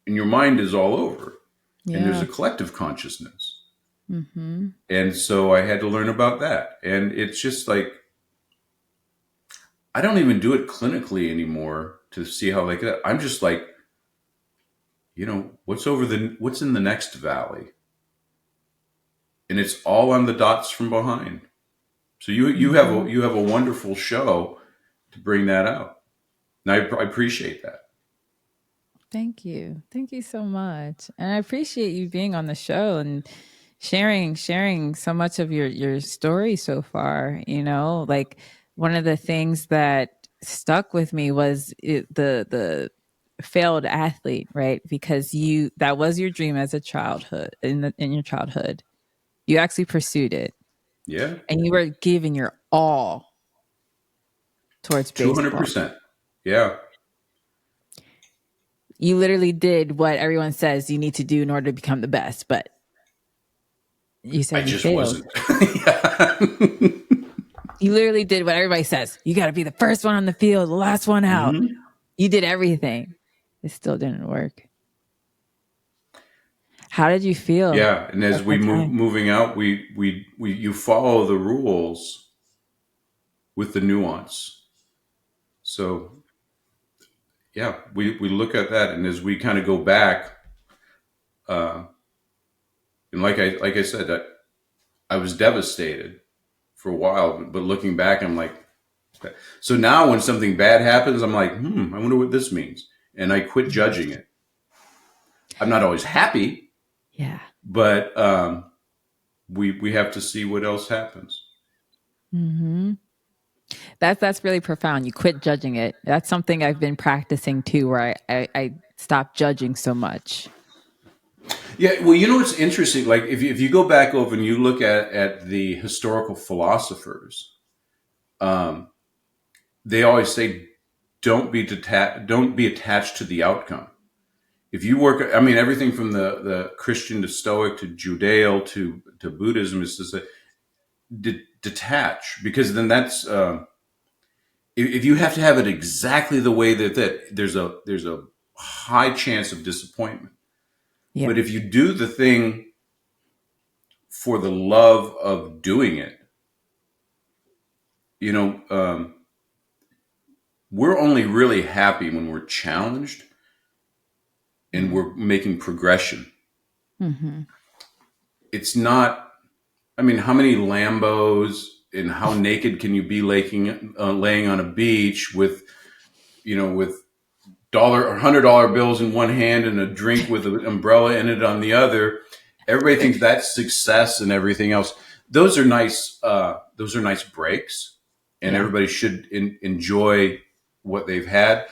and your mind is all over and there's Yeah. a collective consciousness. Mm-hmm. And so I had to learn about that. And it's just like, I don't even do it clinically anymore to see how like that. I'm just like, what's in the next valley? and it's all on the dots from behind. So Mhm. you have a wonderful show to bring that out, and I appreciate that. Thank you. Thank you so much. And I appreciate you being on the show and sharing so much of your story so far, you know? Like one of the things that stuck with me was the failed athlete, right? Because you that was your dream as a childhood in your childhood. You actually pursued it Yeah, and you were giving your all towards two hundred baseball. percent. Yeah, You literally did what everyone says you need to do in order to become the best, but you I said you just failed. wasn't. Yeah. You literally did what everybody says. You got to be the first one on the field, the last one out. Hmm. You did everything. It still didn't work. How did you feel Yeah, and as at we that time? moving out, we you follow the rules with the nuance. So yeah, we look at that, and as we kind of go back, uh, and like I said, I was devastated for a while, but looking back, I'm like, so now when something bad happens, I'm like, I wonder what this means, and I quit judging it. I'm not always happy, Yeah. but we have to see what else happens. Hmm. That's really profound. You quit judging it. That's something I've been practicing too, where I stopped judging so much. Yeah, well, you know what's interesting? Like if you go back over and you look at the historical philosophers, um, they always say, don't be attached to the outcome. If you work, I mean, everything from the Christian to Stoic to Judeo to Buddhism is to say detach, because then that's if you have to have it exactly the way that there's a high chance of disappointment. Yeah. But if you do the thing for the love of doing it, you know, we're only really happy when we're challenged and we're making progression. Mm-hmm. It's not, I mean, how many Lambos and how naked can you be laying on a beach with, with dollar or $100 bills in one hand and a drink with an umbrella in it on the other? Everybody thinks that's success and everything else. Those are nice. Those are nice breaks, and Yeah. everybody should enjoy what they've had.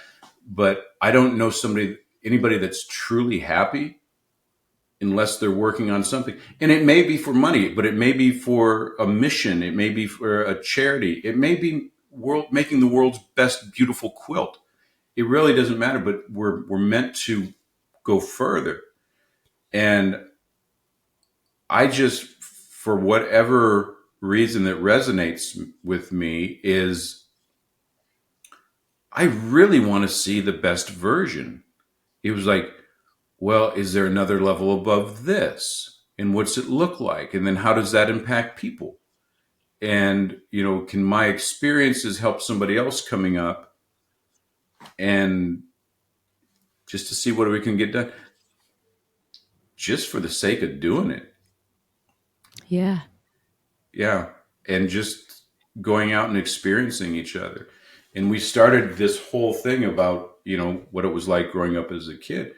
But I don't know anybody that's truly happy unless they're working on something. And it may be for money, but it may be for a mission. It may be for a charity. It may be making the world's best beautiful quilt. It really doesn't matter, but we're meant to go further. And I just, for whatever reason that resonates with me, is I really want to see the best version. It was like, well, is there another level above this? And what's it look like? And then how does that impact people? And, can my experiences help somebody else coming up, and just to see what we can get done just for the sake of doing it. Yeah. Yeah. And just going out and experiencing each other. And we started this whole thing about, what it was like growing up as a kid.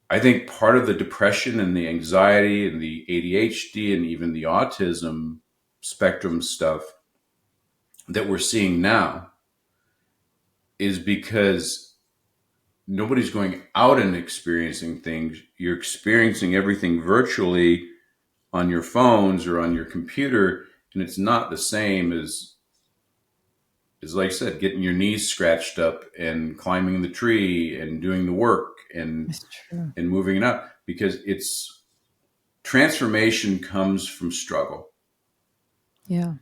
I think part of the depression and the anxiety and the ADHD and even the autism spectrum stuff that we're seeing now is because nobody's going out and experiencing things. You're experiencing everything virtually on your phones or on your computer, and it's not the same as like I said, getting your knees scratched up and climbing the tree and doing the work It's true. and moving it up, because it's transformation comes from struggle, Yeah.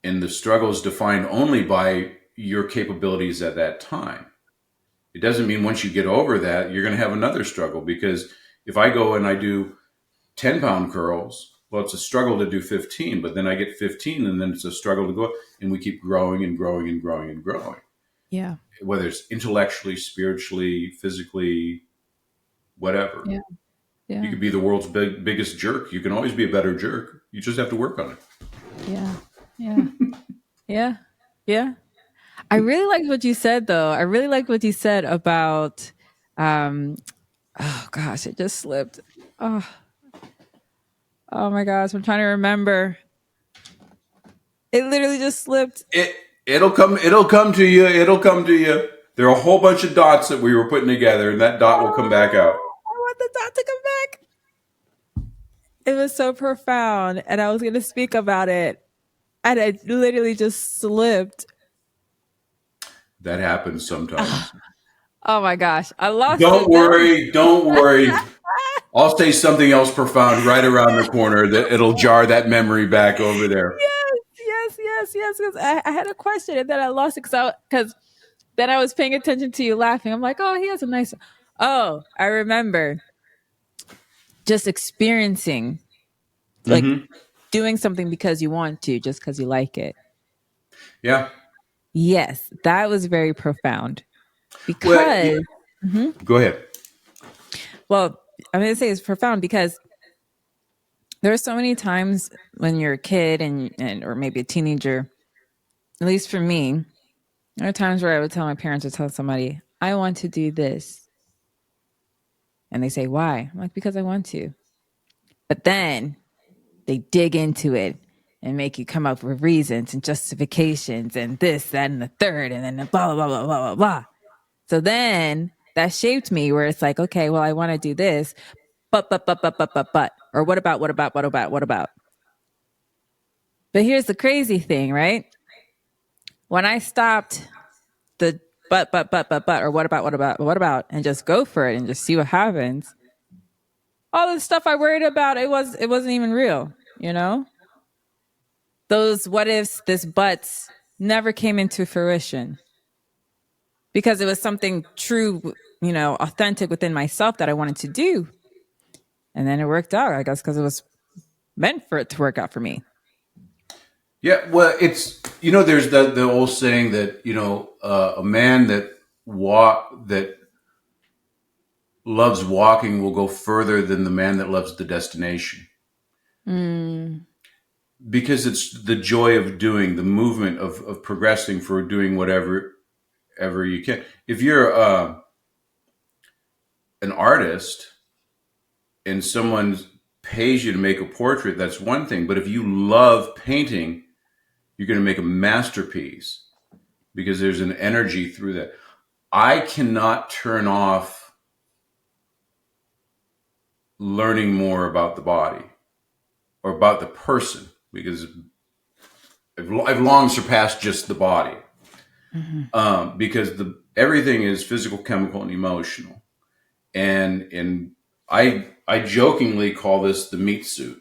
and the struggle is defined only by your capabilities at that time. It doesn't mean once you get over that you're going to have another struggle, because if I go and I do 10-pound curls, well, it's a struggle to do 15, but then I get 15 and then it's a struggle to go, and we keep growing and growing and growing and growing, Yeah. whether it's intellectually, spiritually, physically, whatever. Yeah. You Yeah. could be the world's biggest jerk. You can always be a better jerk. You just have to work on it. Yeah. Yeah. Yeah. Yeah. I really liked what you said, though. I really liked what you said about, um, oh gosh, it just slipped. Oh, oh my gosh, I'm trying to remember. It literally just slipped. It'll come. It'll come to you. It'll come to you. There are a whole bunch of dots that we were putting together, and that dot will come back out. Oh, I want the dot to come back. It was so profound, and I was going to speak about it, and it literally just slipped. That happens sometimes. Oh my gosh, I lost Don't it now. worry. Don't worry. I'll say something else profound right around the corner that it'll jar that memory back over there. Yes. Because I had a question and then I lost it because then I was paying attention to you laughing. I'm like, oh, he has a nice. Oh, I remember just experiencing, like Mm-hmm. doing something because you want to, just because you like it. Yeah. Yes, that was very profound Well, because, Mhm. go ahead. Well, I'm going to say it's profound because there are so many times when you're a kid and or maybe a teenager, at least for me, there are times where I would tell my parents or tell somebody, I want to do this. And they say, why? I'm like, because I want to. But then they dig into it and make you come up with reasons and justifications and this, that, and the third, and then the blah, blah, blah, blah, blah, blah. So then that shaped me where it's like, okay, well, I want to do this, but, or what about. But here's the crazy thing, right? When I stopped the but, or what about, and just go for it and just see what happens, all the stuff I worried about, it wasn't even real, you know? Those what ifs, this buts never came into fruition because it was something true, authentic within myself that I wanted to do. And then it worked out, I guess, because it was meant for it to work out for me. Yeah. Well, it's there's the old saying that a man that loves walking will go further than the man that loves the destination. Mm. Because it's the joy of doing, the movement of progressing, for doing whatever ever you can. If you're an artist and someone pays you to make a portrait, that's one thing. But if you love painting, you're going to make a masterpiece because there's an energy through that. I cannot turn off learning more about the body or about the person because I've long surpassed just the body. Because everything is physical, chemical, and emotional, and I jokingly call this the meat suit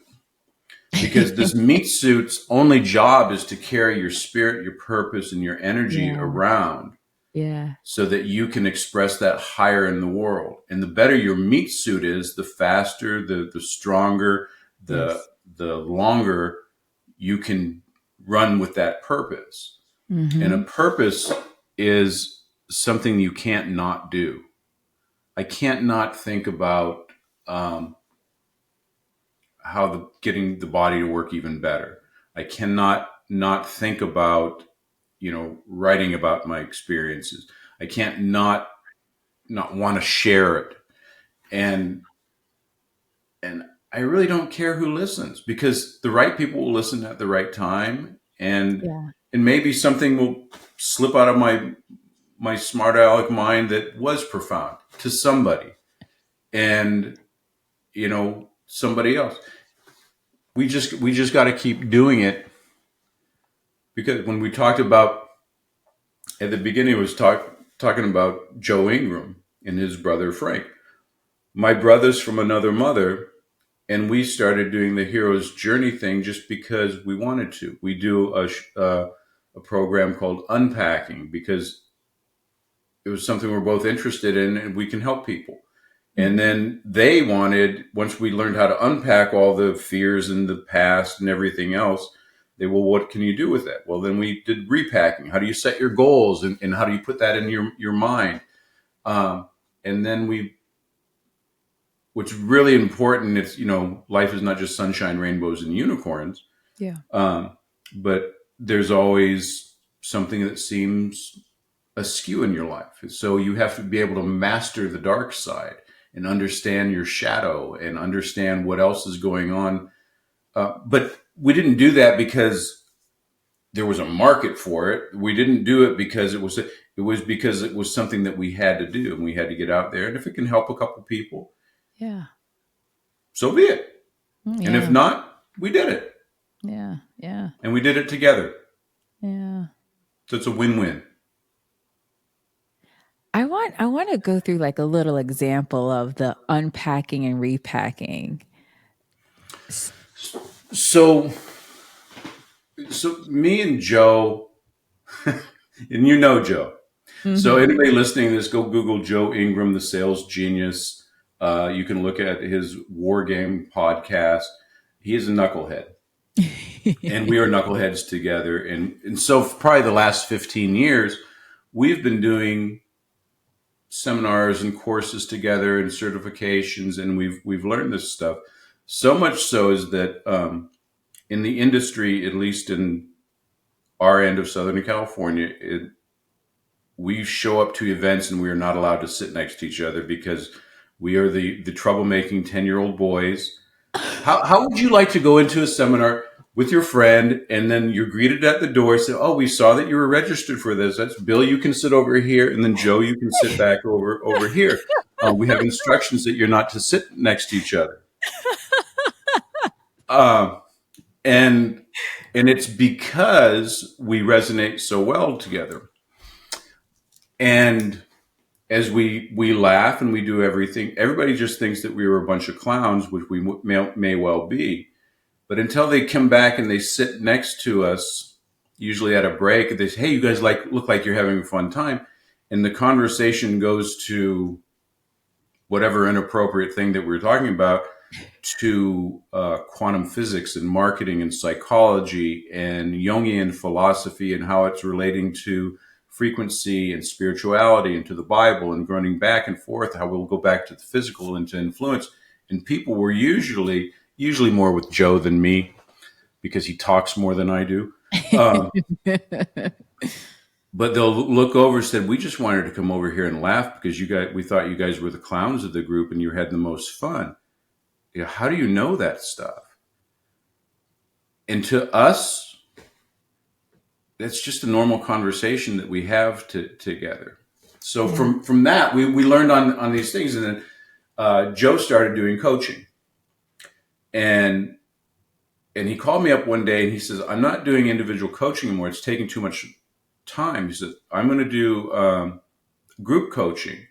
because this meat suit's only job is to carry your spirit, your purpose, and your energy Yeah. around, Yeah. so that you can express that higher in the world. And the better your meat suit is, the faster, the stronger, the Yes. the longer you can run with that purpose. And a Mm-hmm. purpose is something you can't not do. I can't not think about getting the body to work even better. I cannot not think about writing about my experiences. I can't not want to share it, and and I really don't care who listens, because the right people will listen at the right time, and Yeah. maybe something will slip out of my smart aleck mind that was profound to somebody, and somebody else. We just got to keep doing it, because when we talked about at the beginning, it was talking about Joe Ingram and his brother Frank. My brother's from another mother, and we started doing the hero's journey thing just because we wanted to. We do a program called Unpacking because it was something we're both interested in, and we can help people. And Mm-hmm. then they wanted, once we learned how to unpack all the fears in the past and everything else, well, what can you do with that? Well, then we did repacking. How do you set your goals, and how do you put that in your mind? And then what's really important, it's, life is not just sunshine, rainbows, and unicorns. Yeah. But there's always something that seems askew in your life. So you have to be able to master the dark side and understand your shadow and understand what else is going on. But we didn't do that because there was a market for it. We didn't do it because it was because it was something that we had to do, and we had to get out there. And if it can help a couple people, Yeah. so be it. Yeah. And if not, we did it. Yeah. Yeah. And we did it together. Yeah. So it's a win-win. I want to go through like a little example of the unpacking and repacking. So me and Joe, and Joe. Mm-hmm. So anybody listening to this, go Google Joe Ingram, the sales genius. You can look at his War Game podcast. He is a knucklehead. And we are knuckleheads together. And so for probably the last 15 years, we've been doing seminars and courses together and certifications, and we've learned this stuff. So much so is that in the industry, at least in our end of Southern California, we show up to events and we are not allowed to sit next to each other because we are the troublemaking 10-year-old boys. How would you like to go into a seminar with your friend and then you're greeted at the door, say, "Oh, we saw that you were registered for this. That's Bill, you can sit over here, and then Joe, you can sit back over here. We have instructions that you're not to sit next to each other." And it's because we resonate so well together. And as we laugh and we do everything, everybody just thinks that we were a bunch of clowns, which we may well be. But until they come back and they sit next to us, usually at a break, they say, "Hey, you guys look like you're having a fun time." And the conversation goes to whatever inappropriate thing that we're talking about, to quantum physics and marketing and psychology and Jungian philosophy and how it's relating to frequency and spirituality and to the Bible, and running back and forth, how we'll go back to the physical and to influence. And people were usually more with Joe than me because he talks more than I do. But they'll look over and said, "We just wanted to come over here and laugh because we thought you guys were the clowns of the group and you had the most fun. How do you know that stuff?" And to us, that's just a normal conversation that we have together. So from that, we learned on these things. And then Joe started doing coaching. And he called me up one day and he says, "I'm not doing individual coaching anymore. It's taking too much time." He said, "I'm going to do group coaching."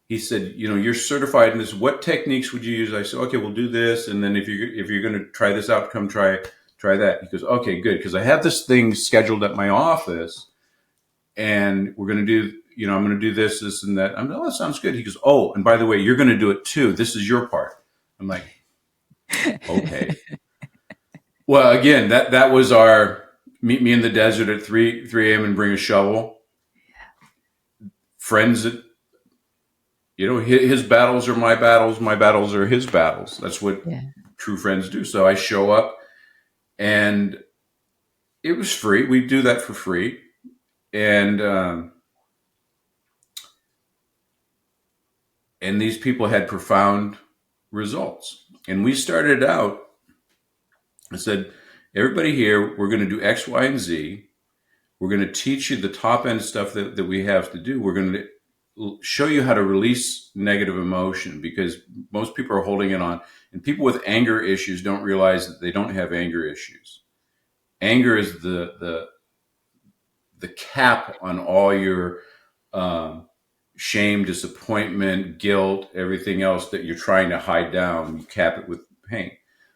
He said, "You're certified in this. What techniques would you use?" I said, "Okay, we'll do this. And then if you're going to try this out, come try that." He goes, "Okay, good. Because I have this thing scheduled at my office and we're going to do, I'm going to do this, and that." I'm like, "Oh, that sounds good." He goes, "Oh, and by the way, you're going to do it too. This is your part." I'm like, "Okay." Well, again, that was our meet me in the desert at 3 a.m. and bring a shovel. Friends that, his battles are my battles are his battles. That's what true friends do. So I show up, and it was free. We do that for free. And these people had profound results. And we started out, I said, "Everybody here, we're going to do X, Y, and Z. We're going to teach you the top end stuff that we have to do. We're going to show you how to release negative emotion, because most people are holding it on. And people with anger issues don't realize that they don't have anger issues. Anger is the cap on all your shame, disappointment, guilt, everything else that you're trying to hide down. You cap it with pain.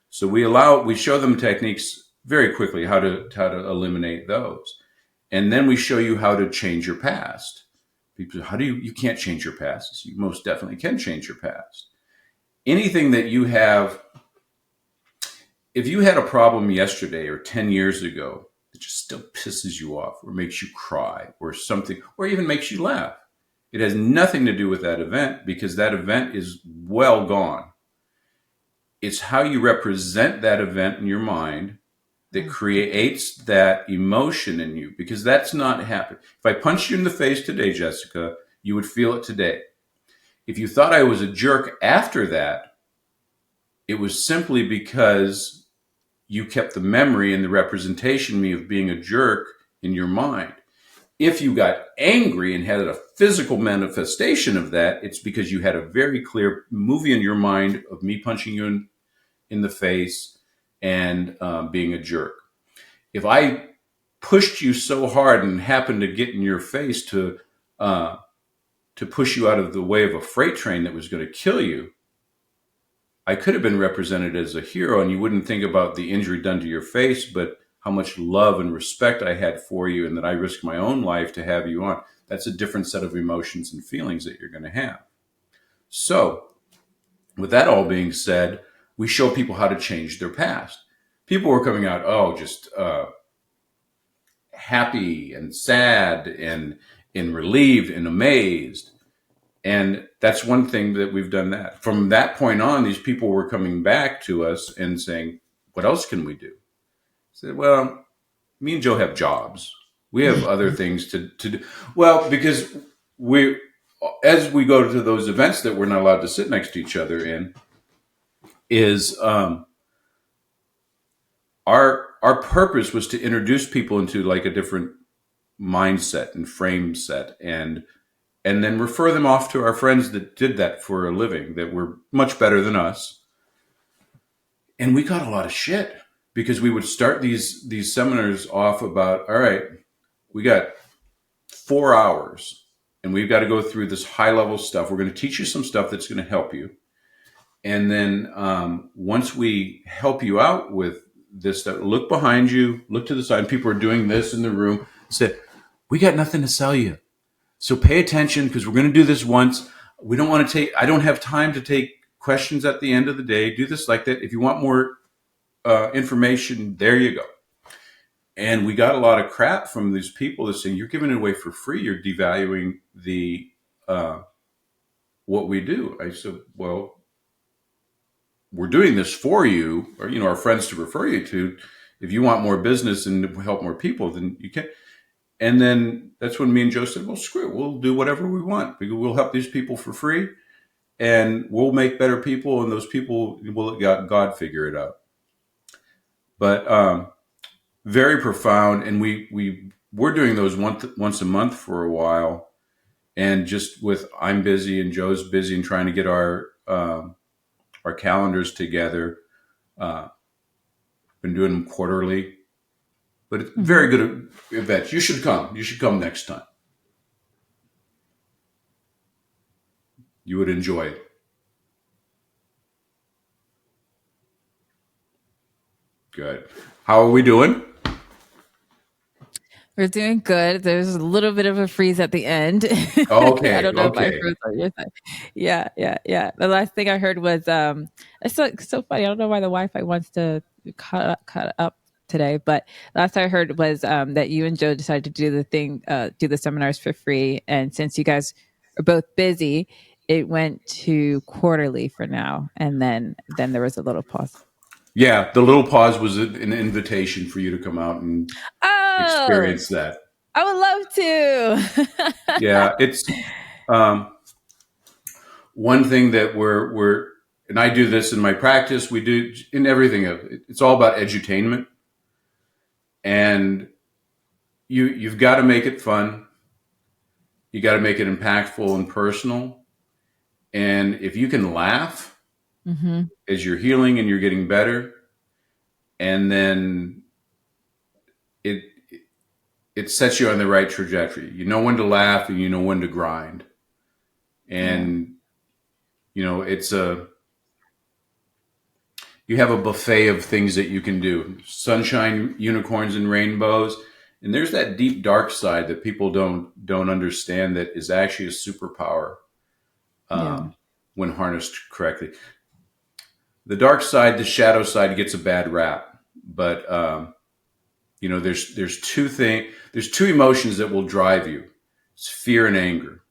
So we show them techniques very quickly how to eliminate those. And then we show you how to change your past. People say, "How do you can't change your past?" You most definitely can change your past. Anything that you have, if you had a problem yesterday or 10 years ago that just still pisses you off or makes you cry or something, or even makes you laugh, it has nothing to do with that event, because that event is well gone. It's how you represent that event in your mind that creates that emotion in you, because that's not happening. If I punched you in the face today, Jessica, you would feel it today. If you thought I was a jerk after that, it was simply because you kept the memory and the representation of me of being a jerk in your mind. If you got angry and had a physical manifestation of that, it's because you had a very clear movie in your mind of me punching you in the face and being a jerk. If I pushed you so hard and happened to get in your face to push you out of the way of a freight train that was going to kill you, I could have been represented as a hero, and you wouldn't think about the injury done to your face, but how much love and respect I had for you, and that I risked my own life to have you on. That's a different set of emotions and feelings that you're going to have. So, with that all being said, we show people how to change their past. People were coming out, just happy and sad and relieved and amazed. And that's one thing that we've done that. From that point on, these people were coming back to us and saying, what else can we do? I said, well, me and Joe have jobs. We have other things to do. Well, because as we go to those events that we're not allowed to sit next to each other in, is our purpose was to introduce people into like a different mindset and frame set, and then refer them off to our friends that did that for a living, that were much better than us. And we got a lot of shit because we would start these seminars off about, all right, we got 4 hours and we've got to go through this high level stuff. We're going to teach you some stuff that's going to help you. And then once we help you out with this stuff, look behind you, look to the side. People are doing this in the room. Say, we got nothing to sell you. So pay attention, because we're going to do this once. We don't want to I don't have time to take questions at the end of the day. Do this like that. If you want more information, there you go. And we got a lot of crap from these people that saying, you're giving it away for free. You're devaluing the what we do. I said, well, we're doing this for you, or, our friends to refer you to. If you want more business and help more people, then you can. And then that's when me and Joe said, well, screw it. We'll do whatever we want. We'll help these people for free, and we'll make better people, and those people will let God figure it out. But very profound. And we're doing those once a month for a while. And just with I'm busy and Joe's busy and trying to get our calendars together. Been doing them quarterly. But it's very good events. You should come. You should come next time. You would enjoy it. Good. How are we doing? We're doing good. There's a little bit of a freeze at the end. Okay. I don't know if I Okay. froze on your side. Yeah. The last thing I heard was it's so funny. I don't know why the Wi-Fi wants to cut up today, but last I heard was that you and Joe decided to do the seminars for free, and since you guys are both busy, it went to quarterly for now, and then there was a little pause. Yeah, the little pause was an invitation for you to come out and Oh, experience that. I would love to. Yeah, it's one thing that we're and I do this in my practice. We do in everything. It's all about edutainment, and you've got to make it fun. You got to make it impactful and personal. And if you can laugh as you're healing and you're getting better, and then it sets you on the right trajectory. You know when to laugh and you know when to grind. And it's you have a buffet of things that you can do. Sunshine, unicorns, and rainbows. And there's that deep dark side that people don't understand, that is actually a superpower when harnessed correctly. The dark side, the shadow side, gets a bad rap, but there's two emotions that will drive you. It's fear and anger.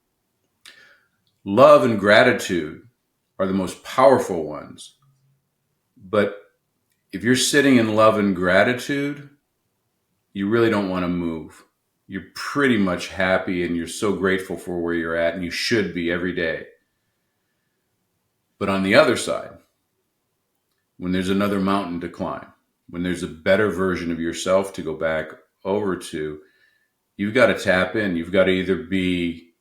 Love and gratitude are the most powerful ones. But if you're sitting in love and gratitude, you really don't want to move. You're pretty much happy and you're so grateful for where you're at, and you should be every day. But on the other side, when there's another mountain to climb, when there's a better version of yourself to go back over to, you've got to tap in. You've got to either be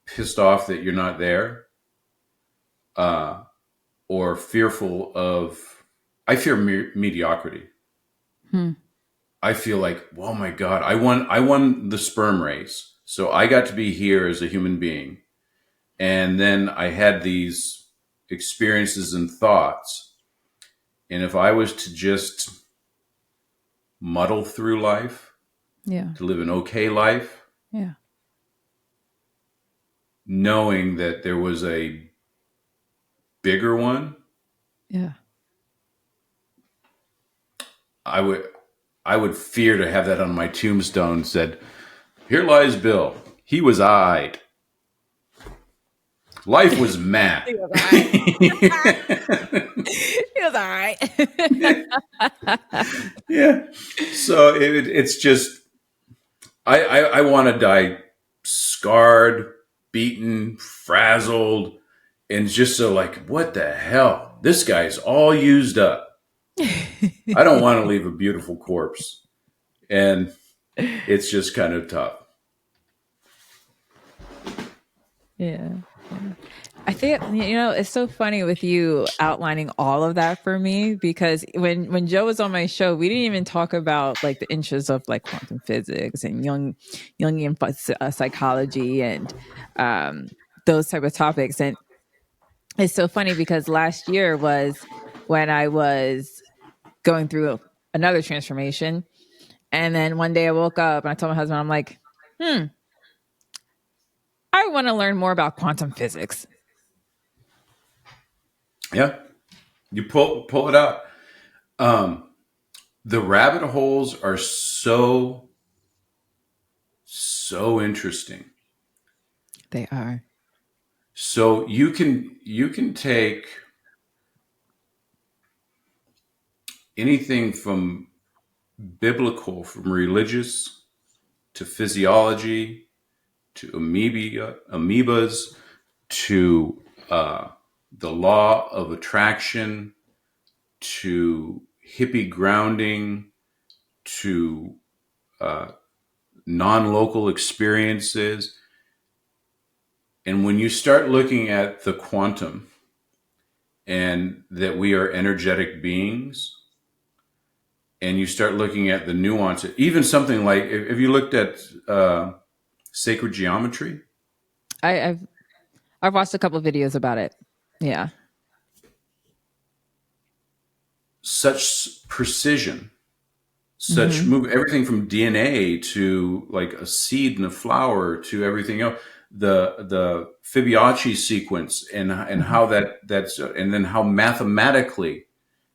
pissed off that you're not there, uh, or fearful of, I fear mediocrity. Hmm. I feel like, oh my God, I won the sperm race. So I got to be here as a human being. And then I had these experiences and thoughts. And if I was to just muddle through life, Yeah. to live an okay life, Yeah. knowing that there was a bigger one, Yeah. I would I would fear to have that on my tombstone said, "Here lies Bill. He was eyed. Life was mad." He was all right. He was all right. Yeah. So it's just I want to die scarred, beaten, frazzled, and just so like, what the hell? This guy's all used up. I don't want to leave a beautiful corpse. And it's just kind of tough. Yeah. I think it's so funny with you outlining all of that for me, because when Joe was on my show, we didn't even talk about like the interests of like quantum physics and Jungian psychology and those type of topics. And it's so funny because last year was when I was going through another transformation, and then one day I woke up and I told my husband, I'm like, I want to learn more about quantum physics. Yeah. You pull it out. The rabbit holes are so interesting. They are. So you can take anything from biblical, from religious to physiology to amoebas to the law of attraction to hippie grounding to non-local experiences. And when you start looking at the quantum and that we are energetic beings, and you start looking at the nuance, even something like, if you looked at sacred geometry, I've watched a couple of videos about it. Yeah. such precision, such Mm-hmm. move, everything from DNA to like a seed in a flower to everything else. The Fibonacci sequence and Mm-hmm. how that's and then how mathematically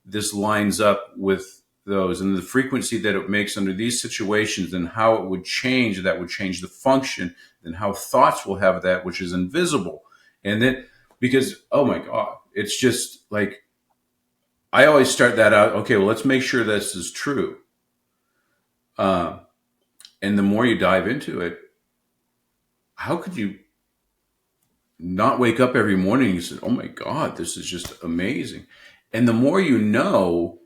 this lines up with those and the frequency that it makes under these situations and how it would change, that would change the function, and how thoughts will have that, which is invisible. And then, because, oh my God, it's just like, I always start that out. Okay, well, let's make sure this is true. Uh, and the more you dive into it, how could you not wake up every morning and you said, oh my God, this is just amazing. And the more you know,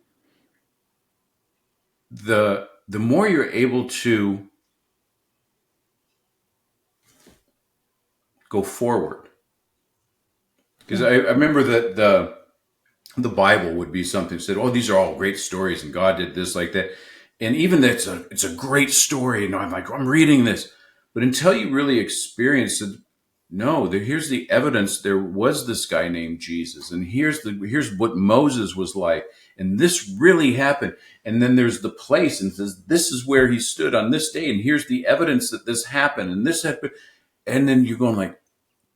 the more you're able to go forward. Because Yeah. I remember that the Bible would be something that said, "Oh, these are all great stories, and God did this like that," and even that it's a great story, and I'm like, I'm reading this, but until you really experience it, no, here's the evidence. There was this guy named Jesus, and here's what Moses was like, and this really happened, and then there's the place, and says this is where he stood on this day, and here's the evidence that this happened, and this happened, and then you're going like,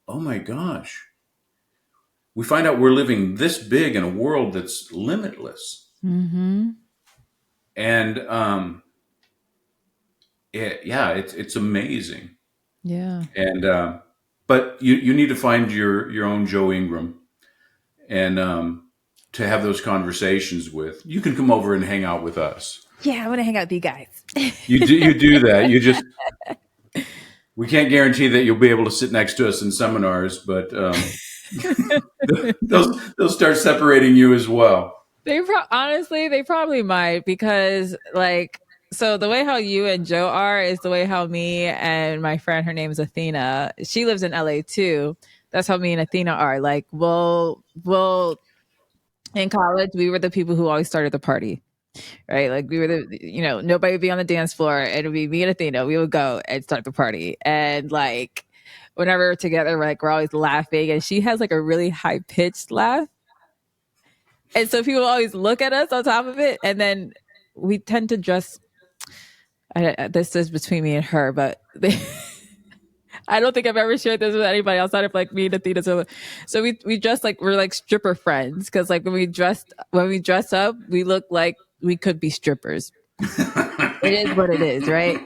oh my gosh, we find out we're living this big in a world that's limitless. Mm-hmm. And it's amazing. Yeah. And but you need to find your own Joe Ingram and to have those conversations with, you can come over and hang out with us. Yeah, I want to hang out with you guys. You do that. We can't guarantee that you'll be able to sit next to us in seminars, but they'll start separating you as well. Honestly, they probably might, because like, so the way how you and Joe are is the way how me and my friend, her name is Athena. She lives in LA too. That's how me and Athena are. Like, we'll in college, we were the people who always started the party, right? Like, we were nobody would be on the dance floor, and it'd be me and Athena. We would go and start the party, and like, whenever we're together, we're always laughing, and she has like a really high pitched laugh. And so people always look at us on top of it. And then we tend to dress. This is between me and her, but I don't think I've ever shared this with anybody outside of like me and Athena. So we dress like we're like stripper friends, because like when we dress up, we look like we could be strippers. It is what it is, right?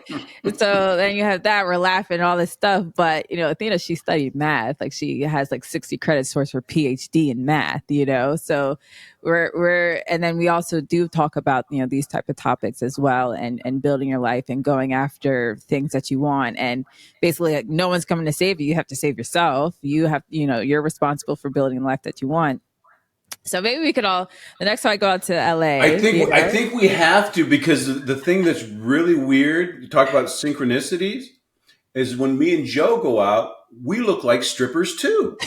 So then you have that, we're laughing, all this stuff. But Athena, she studied math. Like, she has like 60 credits towards her PhD in math. So and then we also do talk about these type of topics as well, and building your life and going after things that you want. And basically, like, no one's coming to save you. You have to save yourself. You have, you're responsible for building the life that you want. So maybe we could all, the next time I go out to LA. I think we have to, because the thing that's really weird, you talk about synchronicities, is when me and Joe go out, we look like strippers too.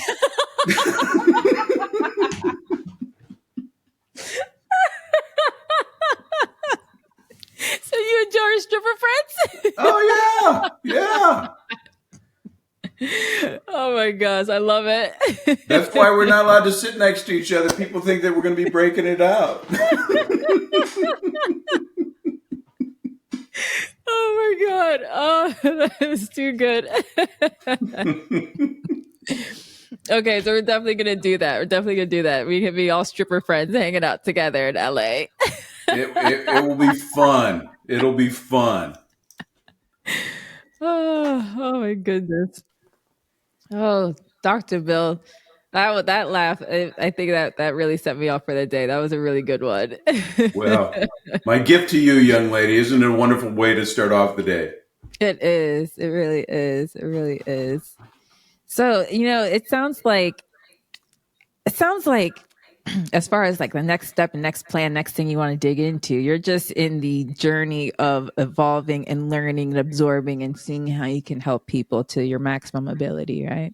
So you and Joe are stripper friends? Oh yeah. Oh my gosh, I love it. That's why we're not allowed to sit next to each other. People think that we're going to be breaking it out. Oh my God. Oh, that is too good. Okay, so we're definitely going to do that. We can be all stripper friends hanging out together in LA. It will be fun. It'll be fun. Oh my goodness. Oh, Dr. Bill. That laugh, I think that really set me off for the day. That was a really good one. Well, my gift to you, young lady, isn't it a wonderful way to start off the day? It is. It really is. It really is. So, it sounds like as far as like the next step and next plan, next thing you want to dig into, you're just in the journey of evolving and learning and absorbing and seeing how you can help people to your maximum ability, right?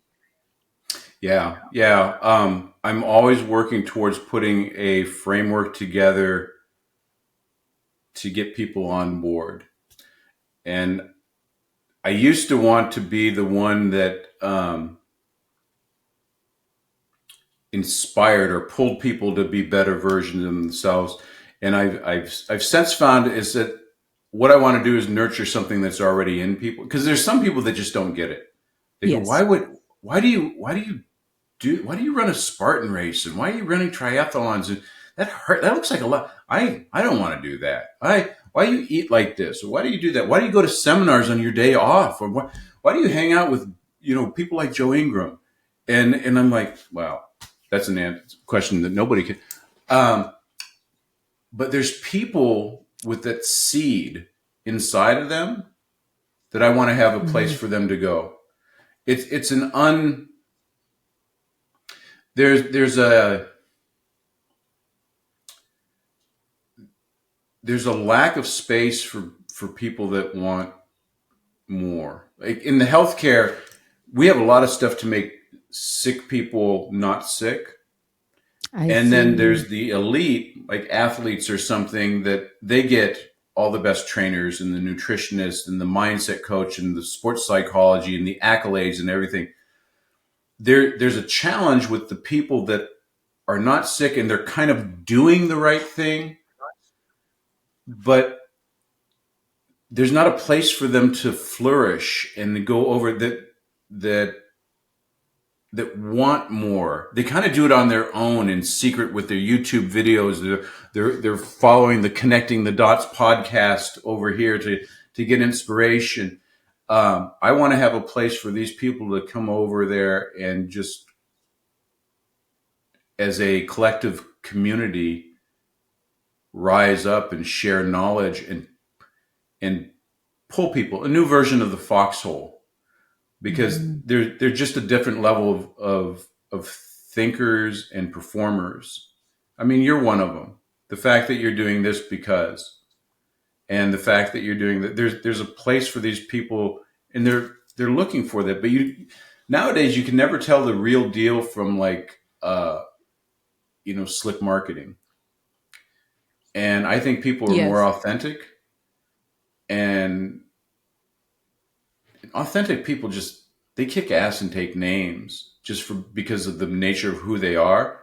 Yeah. I'm always working towards putting a framework together to get people on board. And I used to want to be the one that inspired or pulled people to be better versions of themselves. And I've since found is that what I want to do is nurture something that's already in people, because there's some people that just don't get it. They go, why do you run a Spartan race, and why are you running triathlons? And that looks like a lot. I don't want to do that. Why do you eat like this? Or why do you do that? Why do you go to seminars on your day off? Or why do you hang out with people like Joe Ingram? And I'm like, well, that's an question that nobody can. But there's people with that seed inside of them that I want to have a place for them to go. It's an there's a lack of space for people that want more. Like in the healthcare, we have a lot of stuff to make sick people not sick. Then there's the elite, like athletes or something, that they get all the best trainers and the nutritionist and the mindset coach and the sports psychology and the accolades and everything. There's a challenge with the people that are not sick and they're kind of doing the right thing, but there's not a place for them to flourish and go over that want more. They kind of do it on their own in secret with their YouTube videos. They're following the Connecting the Dots podcast over here to get inspiration. I want to have a place for these people to come over there and just as a collective community rise up and share knowledge and pull people a new version of the foxhole, because Mm-hmm. they're just a different level of thinkers and performers. I mean, you're one of them. The fact that you're doing this because, and the fact that you're doing that, there's a place for these people, and they're looking for that. But you nowadays you can never tell the real deal from like slick marketing. And I think people are more Yes. authentic, and authentic people just they kick ass and take names just for because of the nature of who they are.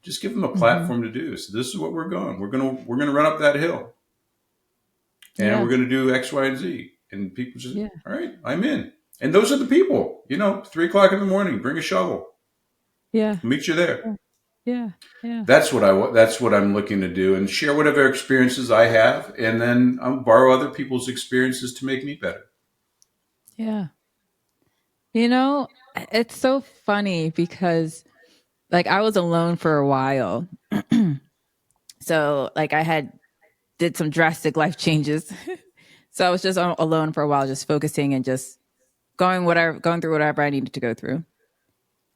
Just give them a Mm-hmm. platform to do. So this is what we're going. We're gonna run up that hill, and Yeah. we're gonna do X, Y, and Z. And people just, Yeah. all right, I'm in. And those are the people. 3 o'clock in the morning, bring a shovel. Yeah. I'll meet you there. Yeah. Yeah. Yeah. That's what I'm looking to do, and share whatever experiences I have, and then I'll borrow other people's experiences to make me better. Yeah. You know, it's so funny because like I was alone for a while. So like I had did some drastic life changes. So I was just alone for a while, just focusing and just going through whatever I needed to go through.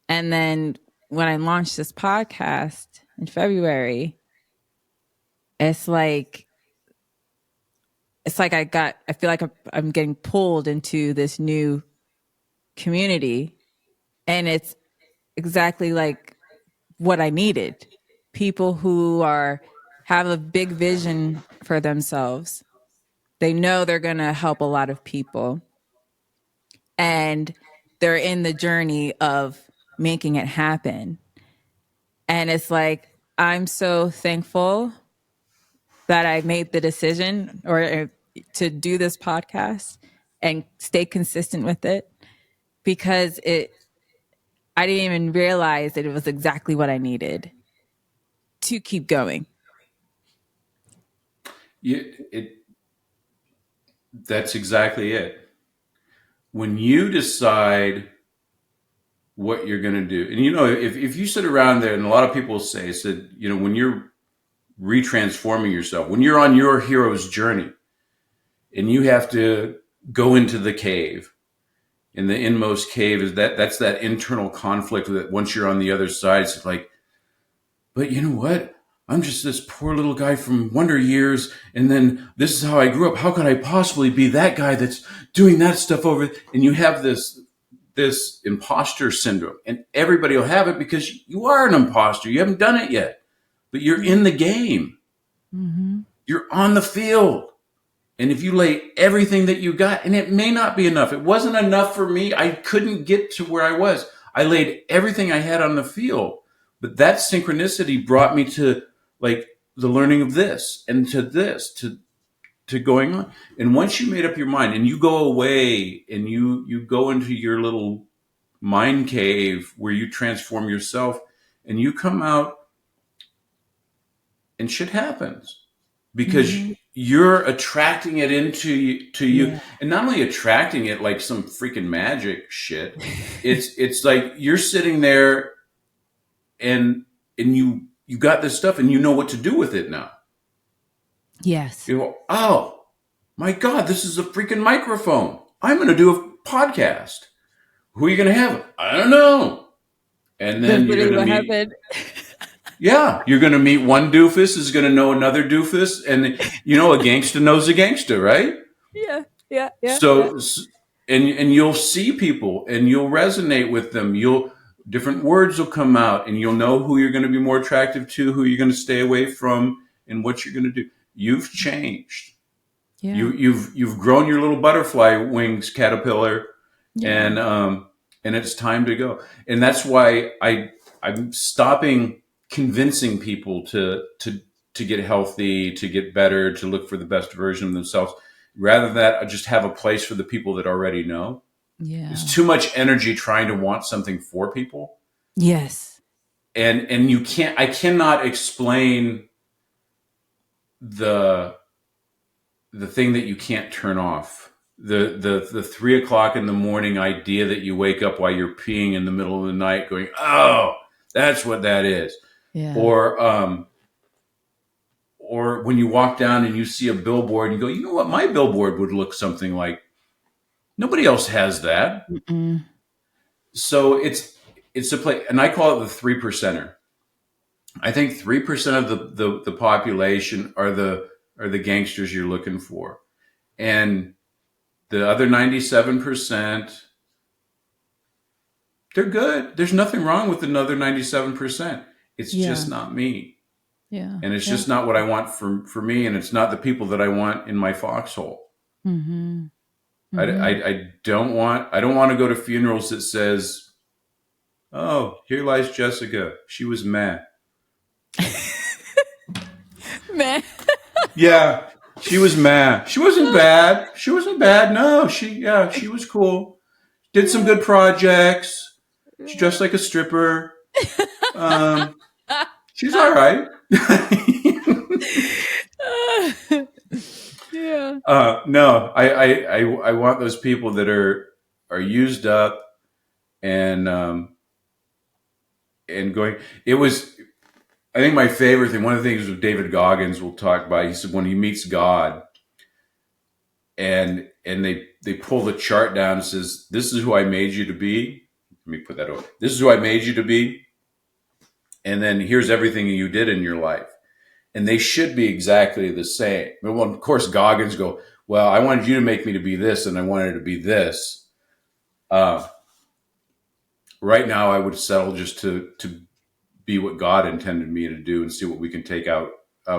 And then when I launched this podcast in February, it's like I feel like I'm getting pulled into this new community, and it's exactly like what I needed. People who are have a big vision for themselves. They know they're going to help a lot of people, and they're in the journey of making it happen. And it's like I'm so thankful that I made the decision or to do this podcast and stay consistent with it, because I didn't even realize that it was exactly what I needed to keep going. It That's exactly it. When you decide what you're going to do, and if you sit around there, and a lot of people say, said, when you're retransforming yourself, when you're on your hero's journey, and you have to go into the cave, and the inmost cave is that's that internal conflict that once you're on the other side, it's like, but you know what? I'm just this poor little guy from Wonder Years, and then this is how I grew up. How could I possibly be that guy that's doing that stuff over? And you have this imposter syndrome, and everybody will have it because you are an imposter. You haven't done it yet, but you're in the game. Mm-hmm. You're on the field. And if you lay everything that you got, and it may not be enough, it wasn't enough for me. I couldn't get to where I was. I laid everything I had on the field, but that synchronicity brought me to like the learning of this and to this, to going on. And once you made up your mind and you go away and you go into your little mind cave where you transform yourself, and you come out and shit happens because Mm-hmm. you're attracting it to you, Yeah. and not only attracting it like some freaking magic shit. It's like you're sitting there, and you got this stuff, and you know what to do with it now. Yes. You go, oh my god, this is a freaking microphone. I'm going to do a podcast. Who are you going to have? I don't know. And That's then you're literally going to what meet. happened. Yeah, you're going to meet one doofus is going to know another doofus, and a gangster knows a gangster, right? Yeah. Yeah. Yeah. Yeah. So, and you'll see people, and you'll resonate with them. Different words will come out, and you'll know who you're going to be more attractive to, who you're going to stay away from, and what you're going to do. You've changed. Yeah. You've grown your little butterfly wings, caterpillar, Yeah. and it's time to go. And that's why I'm stopping convincing people to get healthy, to get better, to look for the best version of themselves. Rather than that, I just have a place for the people that already know. Yeah. It's too much energy trying to want something for people. Yes. And I cannot explain the thing that you can't turn off. The 3 o'clock in the morning idea that you wake up while you're peeing in the middle of the night going, oh, that's what that is. Yeah. Or when you walk down and you see a billboard, you go, you know what, my billboard would look something like, nobody else has that. Mm-mm. So it's a play, and I call it the 3%er. I think 3% of the population are the gangsters you're looking for. And the other 97%, they're good. There's nothing wrong with another 97%. It's Yeah. just not me. Yeah. And it's Yeah. just not what I want for me. And it's not the people that I want in my foxhole. Mm-hmm. Mm-hmm. I don't want to go to funerals that says, oh, here lies Jessica. She was mad. Man. Yeah, she was mad. She wasn't bad. She wasn't bad. No, she was cool. Did some Yeah. good projects. She Yeah. dressed like a stripper. Um, she's all right. Yeah. No, I want those people that are used up and going. It was, I think my favorite thing. One of the things with David Goggins will talk about. He said when he meets God, and they pull the chart down and says, "This is who I made you to be." Let me put that over. This is who I made you to be, and then here's everything you did in your life, and they should be exactly the same. Well, of course, Goggins go, "Well, I wanted you to make me to be this, and I wanted to be this." Uh, right now, I would settle just to be what God intended me to do, and see what we can take out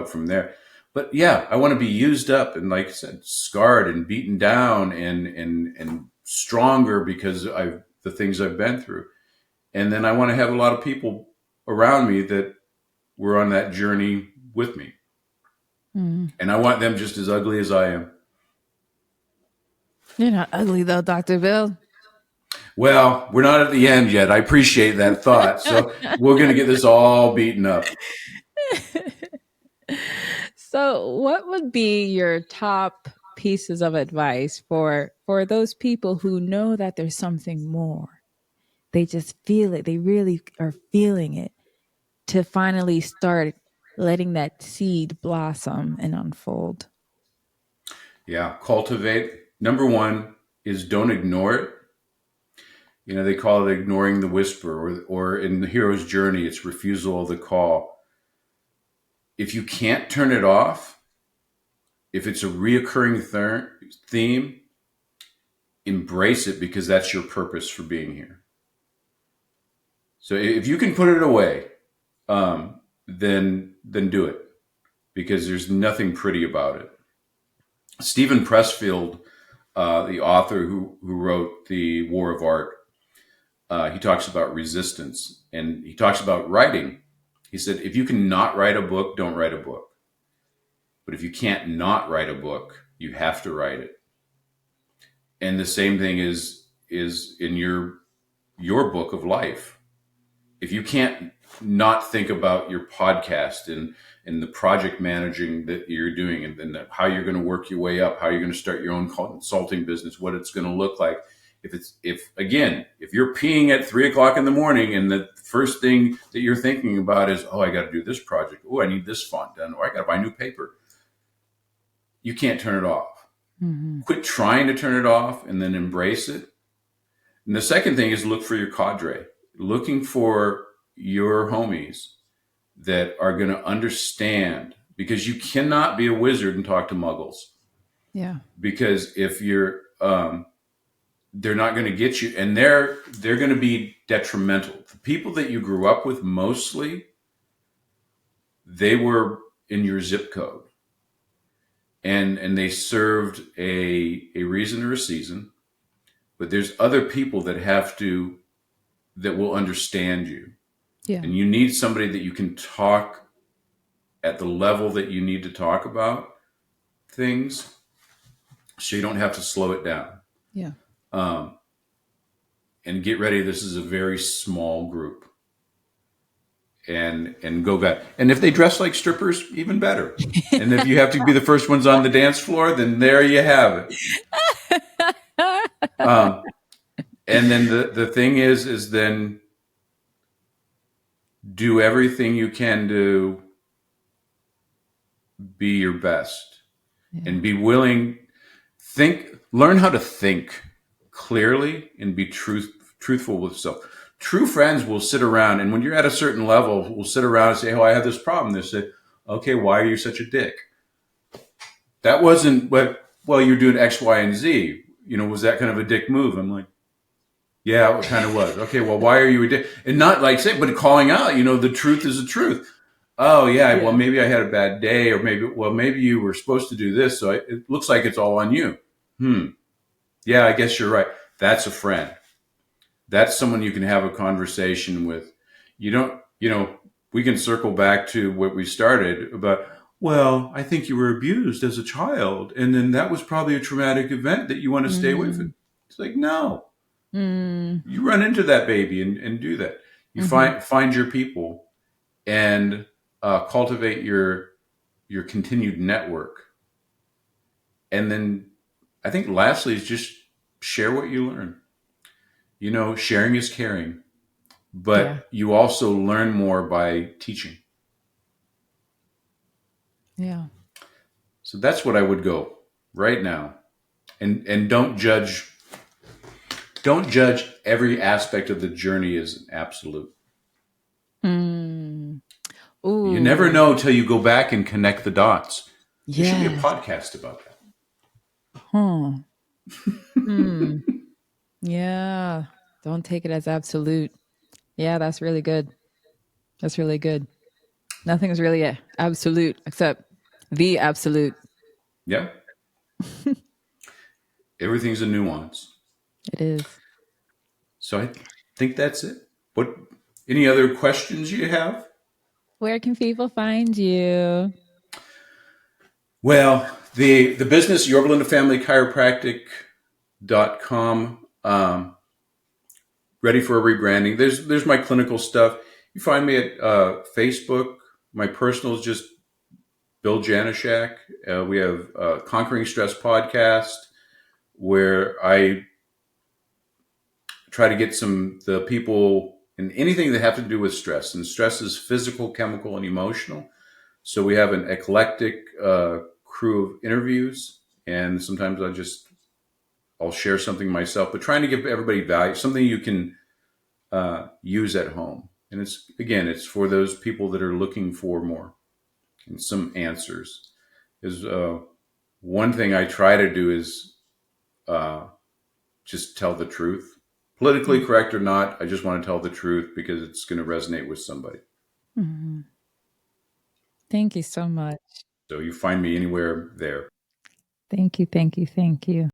from there. But yeah, I want to be used up and, like I said, scarred and beaten down and stronger because I've the things I've been through. And then I want to have a lot of people around me that were on that journey with me. Mm. And I want them just as ugly as I am. You're not ugly though, Dr. Bill. Well, we're not at the end yet. I appreciate that thought. So we're going to get this all beaten up. So, what would be your top pieces of advice for those people who know that there's something more? They just feel it. They really are feeling it to finally start letting that seed blossom and unfold. Yeah. Cultivate. Number one is don't ignore it. You know, they call it ignoring the whisper, or in the hero's journey, it's refusal of the call. If you can't turn it off, if it's a reoccurring theme, embrace it because that's your purpose for being here. So if you can put it away, then do it because there's nothing pretty about it. Stephen Pressfield, the author who wrote The War of Art, he talks about resistance and he talks about writing. He said, if you can not write a book, don't write a book. But if you can't not write a book, you have to write it. And the same thing is in your book of life. If you can't not think about your podcast and the project managing that you're doing and how you're going to work your way up, how you're going to start your own consulting business, what it's going to look like. If you're peeing at 3:00 in the morning and the first thing that you're thinking about is, oh, I got to do this project. Oh, I need this font done. Or I got to buy new paper. You can't turn it off. Mm-hmm. Quit trying to turn it off and then embrace it. And the second thing is look for your cadre, looking for your homies that are going to understand, because you cannot be a wizard and talk to muggles. Yeah. Because if you're, they're not going to get you, and they're going to be detrimental. The people that you grew up with, mostly, they were in your zip code, and they served a reason or a season. But there's other people that will understand you. Yeah. And you need somebody that you can talk at the level that you need to talk about things, so you don't have to slow it down. Yeah. And get ready. This is a very small group. And go back. And if they dress like strippers, even better. And if you have to be the first ones on the dance floor, then there you have it. And then the thing is then do everything you can to be your best Yeah. and be willing, learn how to think clearly and be truthful with yourself. True friends will sit around, and when you're at a certain level, will sit around and say, "Oh, I have this problem." They say, "Okay, why are you such a dick?" That wasn't what. Well, you're doing X, Y, and Z. Was that kind of a dick move? I'm like, yeah, it kind of was. Okay, well, why are you a dick? And not like say, but calling out. The truth is the truth. Oh yeah, well Yeah. maybe I had a bad day, or maybe you were supposed to do this, so it looks like it's all on you. Yeah, I guess you're right. That's a friend. That's someone you can have a conversation with. You don't, we can circle back to what we started about. Well, I think you were abused as a child, and then that was probably a traumatic event that you want to stay away from. It's like, no, Mm. you run into that baby and do that. You Mm-hmm. find your people and cultivate your continued network. And then I think lastly is just share what you learn. Sharing is caring, Yeah. but you also learn more by teaching. Yeah. So that's what I would go right now. And don't judge every aspect of the journey as an absolute. Mm. You never Ooh. know until you go back and connect the dots. There should be a Yes. podcast about that. Huh. Hmm. Yeah. Don't take it as absolute. Yeah, that's really good. That's really good. Nothing is really absolute except the absolute. Yeah. Everything's a nuance. It is. So I think that's it. What any other questions you have? Where can people find you? Well, the business Your Belinda Family Chiropractic.com, ready for a rebranding. There's my clinical stuff. You find me at Facebook. My personal is just Bill Janeshak. We have Conquering Stress podcast where I try to get the people in anything that have to do with stress. And stress is physical, chemical, and emotional. So we have an eclectic crew of interviews, and sometimes I'll share something myself, but trying to give everybody value, something you can use at home. And it's for those people that are looking for more and some answers. Is one thing I try to do is uh, just tell the truth, politically correct or not. I just want to tell the truth because it's going to resonate with somebody. Mhm. Thank you so much. So you find me anywhere there. Thank you. Thank you. Thank you.